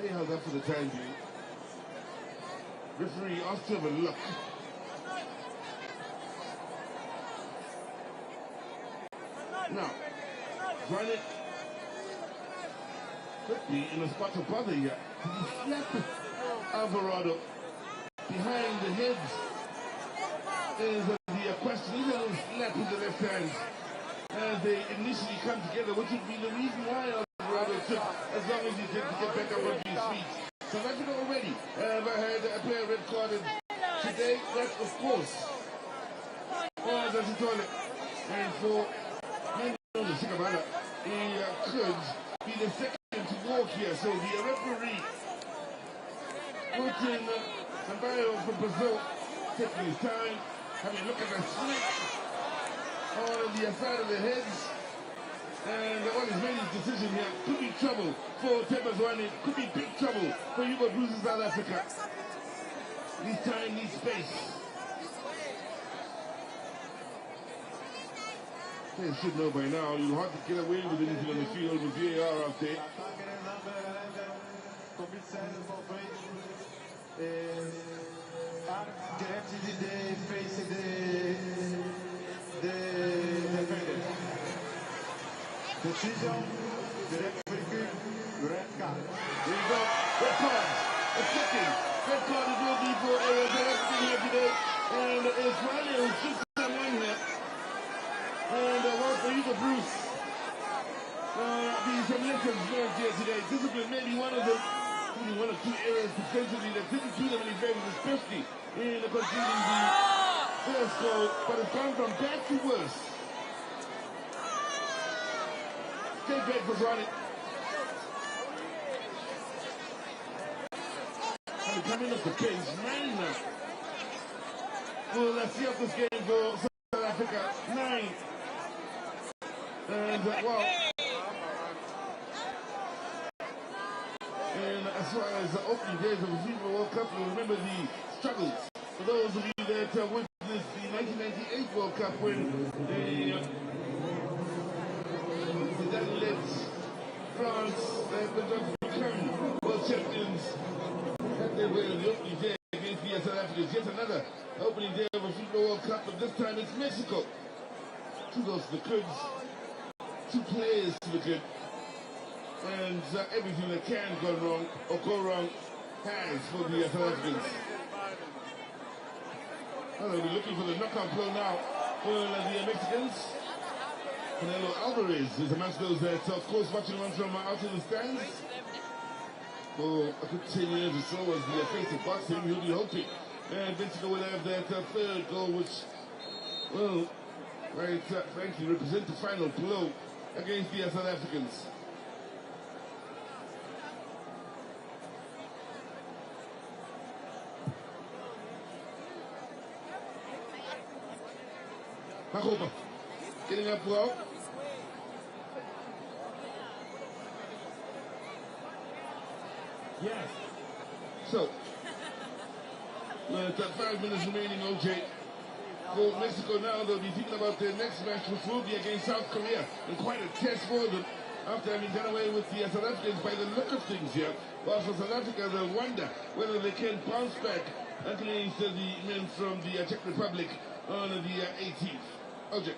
They held up for the time being. Referee asked to have a look. Now, run it. Could be in a spot of bother here. Did he slap Alvarado behind the heads? Is the question. He's a little slap with the left hand as they initially come together, which would be the reason why Alvarado took as long as he did to get back up onto his feet. South Africa already have had a player red carded today. That, of course, was as he told it. And for the Shikabala, he could be the second to walk here. So the referee put in Sambayo from Brazil, taking his time, having a look at the slip on the side of the heads. And what is made his decision here could be trouble for Tebazwane, could be big trouble for Hugo Bruce in South Africa. Needs time, needs space. They should know by now, you're hard to get away with anything on the field with VAR out there. Decision, the referee, red card. There you go, red card, a second. Red card is will be for everything here today. And it's Riley who shoots someone here. And one for Hugo Bruce. The lessons learned here today. Discipline may be one of them. Only one or two areas defensively that didn't do them any favors, especially in conceding the first goal. But it's gone from bad to worse. Take back for Ronnie. And coming up the case, 9 now. Well, let's see up this game for South Africa. 9. And well, and as far as the opening days of the FIFA World Cup, you'll remember the struggles for those of you that witnessed the 1998 World Cup when they then led France to become world champions. And they were the opening day against the South Africans. Yet another opening day of a FIFA World Cup, but this time it's Mexico. 2 goals to the Cribs. 2 players to the good, and everything that can go wrong or go wrong has for the South Africans. Well, they'll be looking for the knockout blow now for the Mexicans. Canelo Alvarez is amongst those that, of course, watching one from out in the stands. For a good 10 years or so as the face of boxing, he'll be hoping. And Mexico will have that third goal, which, well, very frankly, represent the final blow against the South Africans. Makopa, getting up well. Yes. So, with 5 minutes remaining, OJ. For Mexico now, they'll be thinking about their next match, which will be against South Korea. And quite a test for them after having done away with the South Africans by the look of things here. While for South Africa, they'll wonder whether they can bounce back against the men from the Czech Republic on the 18th. OJ.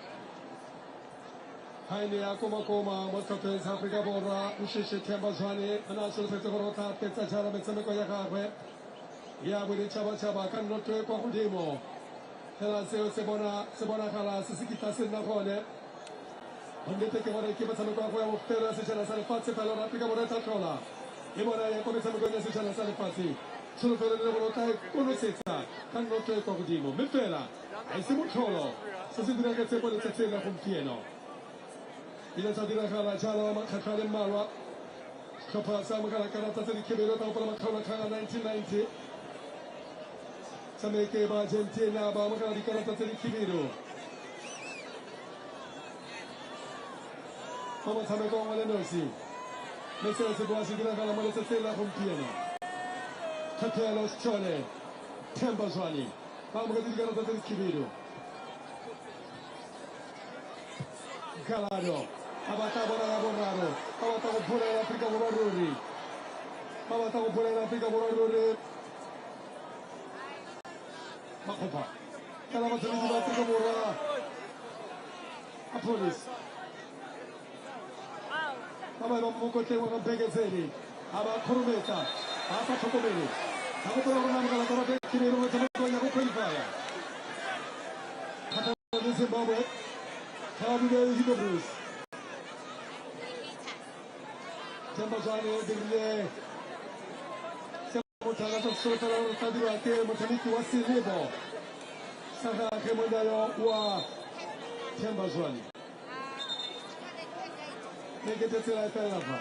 Hainia Koma Moscow Africa Bora, Ushishi Tembazwani, and also the Torota, Petachara, Metsameko Yakwe, Yabudi Chaba, Kano to Pahudimo, Hela Sebona Kala, Sisikita Sinakone, and they take over the Kibasamako of Terra Sicana Salafati, Africa Boreta Cola, Imona Yakomisamako Sicana Salafati, Sulfur Unosita, Kano to Pahudimo, Mifela, and Simutolo, Sisina gets able to take from Piano. Il est sorti de la Chala, Makakale Marwa, Kapa Samakala Karata, Kibero, Makala 1990. Sameke Argentina, Bamakala Karata, Kibero. Mama Sameko Malenosi. Message was in the Kalamata Stella from Piano. Katelos Chole, Tembazwani, Bamakala Karata, Kibero. Galado. Abatabo Boraro, Abatabo Pura Africa Borori, Abatabo Pura Africa Borori, Makopa, Calamatari Africa Bora, a police. Abba Mokote was a Pegazeni, Abba Kurumeta, Abba Tokomeni, Abba Ramana, Kiro, Qualifier. Catalan Zimbabwe, Calabria Hebrews. Tembazwani Birle Semutana Sotara Tadua, Motaniki was Silebo Saha Kemodayo wa Tembazwani. Make it a Telapa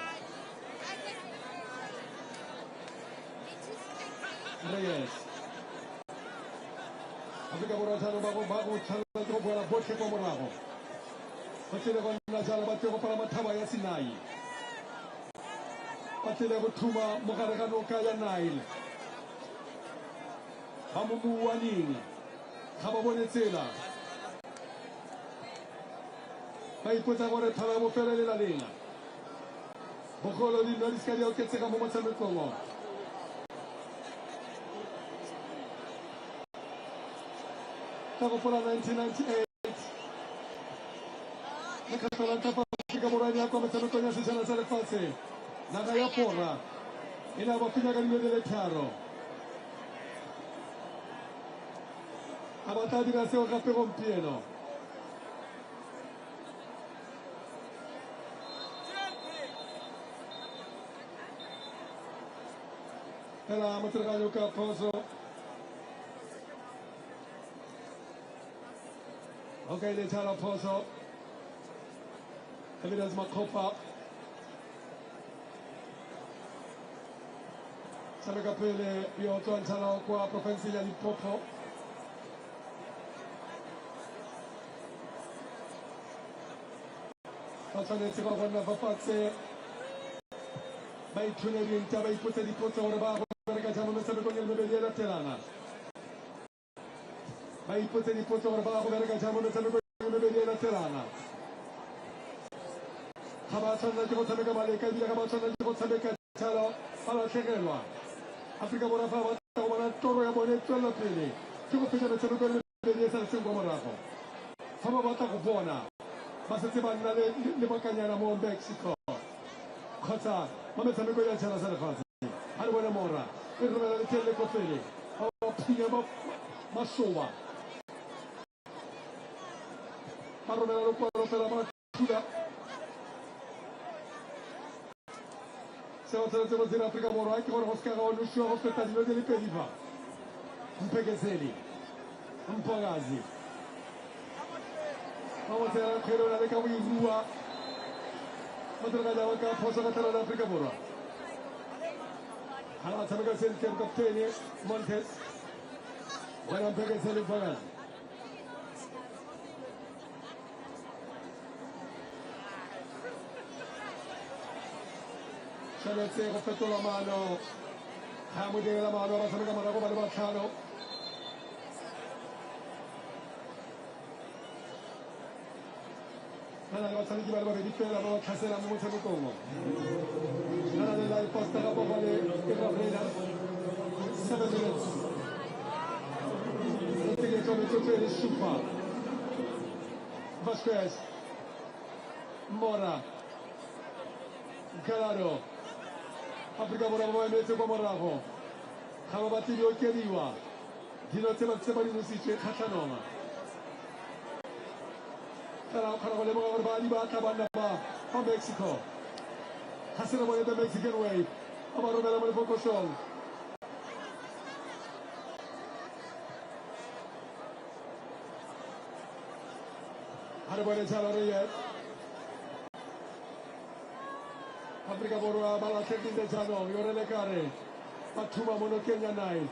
Reyes Africa Boratano Babu Tanato Boche Pomoravo. Patele Nazala Bateo Paramataba Yasinai. Patele Tuma Mokarakano Kaya Nile. Hamumu Wanin. Hababonetela. Mai Potagore Tarabo Ferre la Lena. Bocolo di Noriscario che Sega Momatsame Congo. Tagopola 1998. Nakatalanta Africa Borania come Sanotonia Sicana Salefase. Nagaya Porra. Ina Bafina Galio del Taro. Abatadi Gaseo Cape con Pieno. Era Matragayo Caposo. Okay, le Taro Poso. Evidence Makopa. Samegapele, io Antano qua, Propensilia di Popo. Facciamo si va quando fa pazze. Vai tuneri in tava i putte di pozzo ora va perché siamo messi con il bebè della Terana. Vai i putte di pozzo ora va perché siamo messi con il bebè della Terana. Habasana di pozzo mega male che via Habasana di pozzo mega ciao alla Chegelwa. Africa buona fa una toro e bonetto alla pelle. Che cosa c'è con il bebè della Terana? Fama bata ko buona. Ma se ti vanno le mancagna mo Mexico. Cosa? Ma mi sembra che c'è la sala fase. Allora morra. Per dove le telle cofele. Ma sova. romela lo cuadro per la battuta. Siamo tornati a dire Africa Borwa, che ora Oscar non riusciamo a aspettare di vedere per Iva. Un Pegheseli, un Pogasi. Vamos a la Corona de Kawirua. Madrugada Waka, Posa Catara Africa Borwa. Hala Tamaka Senker Captain Montes. One Pegheseli Pogasi. Cianezze ha fatto la mano, Hamudi la mano, va a fare la mano come Marcano. Nana la salita di Barbara di Pera, ma Casera non c'è come. Nana della posta la popole che va bene. 7 minutes. Non ti che come tutto il sciupa. Vasquez. Mora. Galaro. Africa Borwa metse kwa morago ga ba batli di okediwa dilo tse ba tseba di nositse khatlanoma kala khara go le mo ba di ba tabana ba Mexico ga se re bone the Mexican way ba romela mo fokoshong hare bone chala re ye Africa Borwa bala tekin de jano yore le kare patuma mono Kenya nai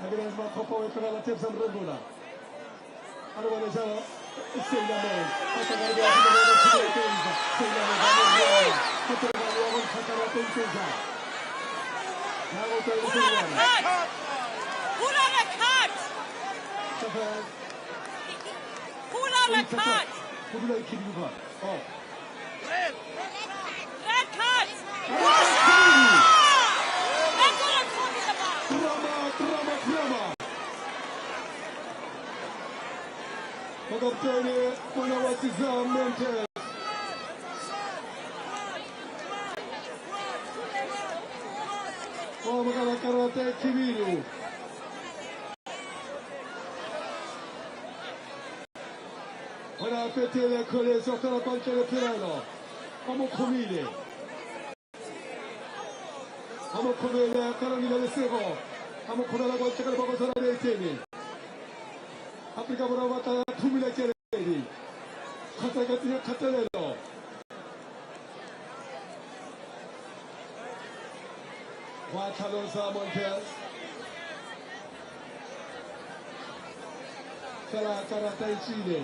agres ma popo e per la terza regola allora le jano segna me sta guardando la tenza segna me tutto il lavoro fa la tenza la volta di segna Pull on the cut! Pull on the cut! pull on the cut Red card! That's what I'm talking about! Drama! Magaptene, wanawatizama Montes. Magala karate Kibiru. Ora a fêter les collés sur la panche de Pirano. Vamos comile. Vamos comile, caramina de cebo. Vamos comer la guancha que le vamos a dar de teni. Africa Borwa bata tumile keredi. Kata gatina katelelo. Watalosa Montes. Kala karate Chile.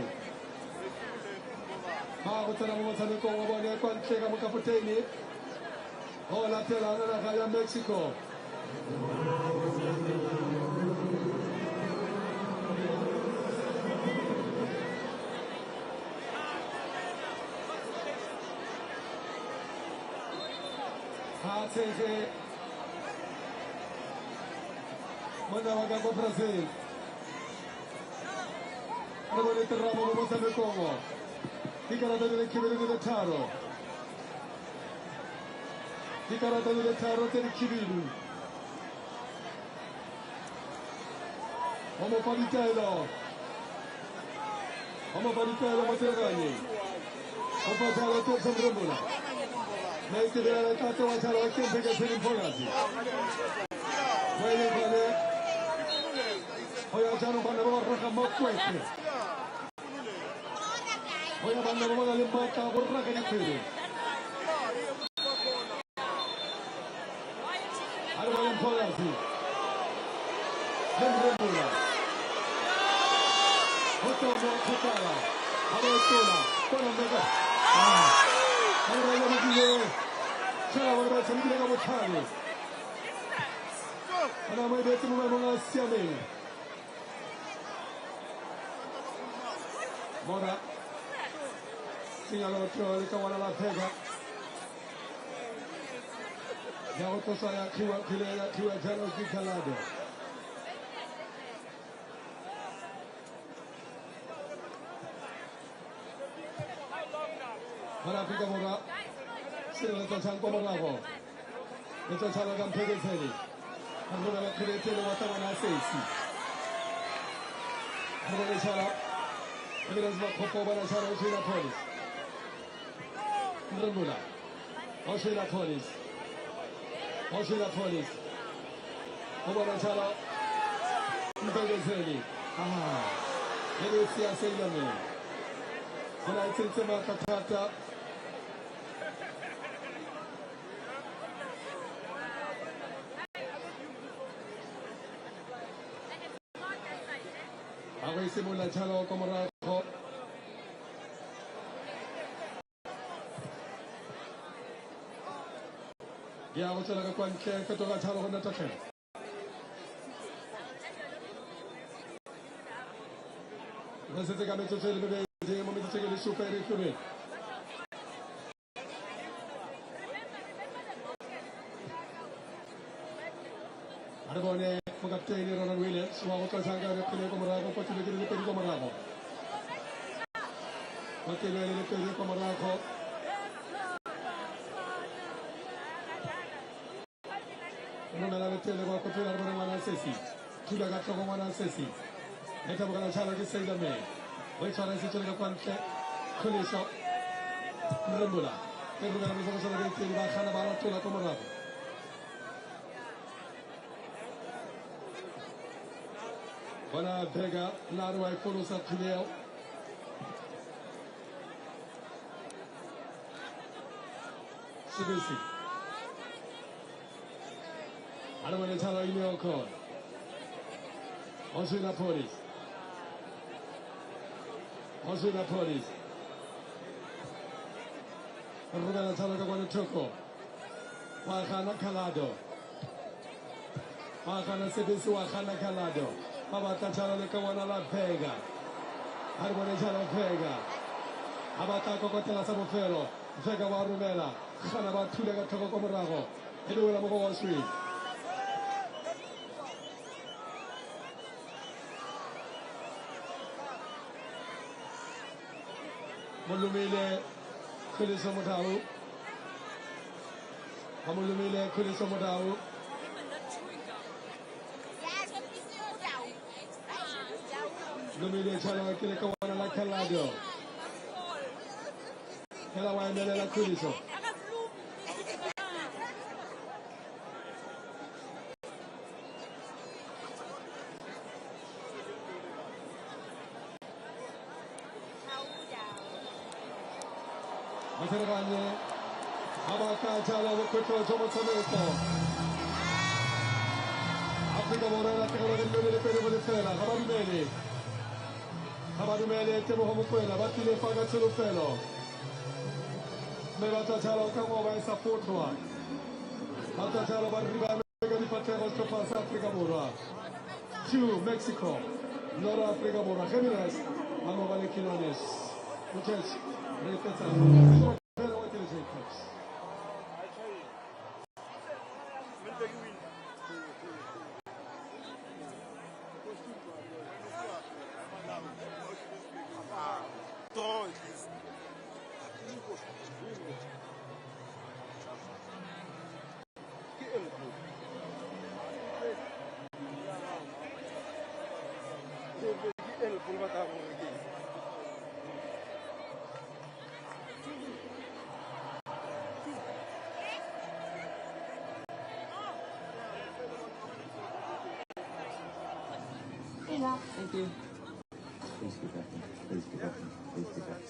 Tana mo sa ko mo ne kon chega mo kapiteni o la tela na kaya Mexico ha tese manda waga ko Brazil ano le terramo mo sa ko Dichiarato del Kibiri del Taro. Dichiarato del Taro del Kibiri. Homo Palitelo. Homo Palitelo Materagani. Homo Palitelo Terza Brambula. Metti della Tato Mataro a Kempe che si rinfogati. Vuoi fare? Poi a Giano fanno borra Mocquete. Voy a mandar a la embata borra que no quiere. Ahora voy a empezar así. Vendremos. Otro mochada. Ahora estola. Con el mega. Ahora voy a meter. Chara voy a salir de la mochada. Ahora voy a meter una siame. Mora. Señalo otro de Kawana La Pega. Ya otro saya kiwa jano di Calado. Para Africa Borwa. Sino le tochan como rabo. Le tochan la campera seri. Ando la crete lo mataban a seis. Ando le chala. Evidence Makopo Banachara Oshina Police. Nrambula. Oshina Police. Oshina Police. Obanachara. Mbegezeli. Yerusia Seyame. When I think about Katata. Away Simula Chalo Komorako. Yeah, what's like a one chair, Katola Chalo on the touch. This is the guy to tell me the moment to take the super refuge. Arbone, Mugaptani, Ronald Williams, Waka Sanga, Komorako, Portuguese, the Komorako. What they really look at the Komorako. Ronald Taylor, Kotura, Sessi, Tuga Sessi. Eta bukan cara kita sedang main. Baik cara kita cakap kuantik, kulisok, merembulah. Kita bukan bersama-sama kita di bahkan barat tu lah komerap. Bana Vega, Larway Polosa Tunel. Subisi. Ada mana cara ini okor? Osuna Police. Osuna Police. Rubela Talaga Toko. Wakana Kalado. Wakana Sibisu Wakana Kalado. Abata Chala Kawana La Vega. Arbone Chala Vega. Abata Cocotela Samofero. Vega Warumela. Hanaba Tulega Toko Comarago. Edula Mogo Street. Mulumile Kulisomotau. Amulumile Kulisomotau. Lumile Chala Kilikawana La Calado. Kelawai Melela Kuliso. Matervanye, Abaka Chala Wokoto Jomotometo. Africa Morena Tekalo de Mele Pere de Fela, Habadumele. Habadumele Temo Homofuela, Batile Faga Celofelo. Mevata Chala Kamova essa foto. Mata Chala Barriba Mega di Patero Topas Africa Mora. 2 Mexico. Nora Africa Mora. Jimenez. Amovale Kilones. Muchachos. Thank you. Please be back. Please be back. Please be back.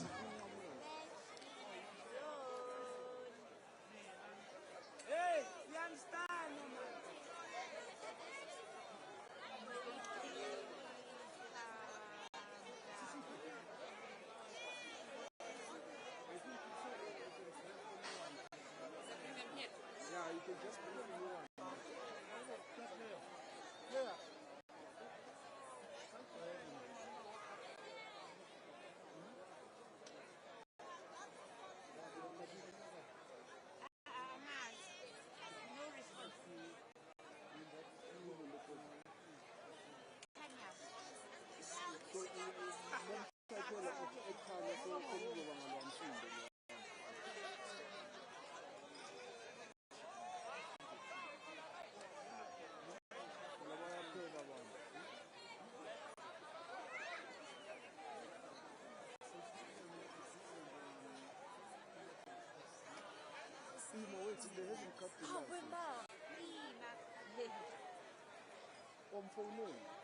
they haven't cut the Oh, license. we're not. On phone.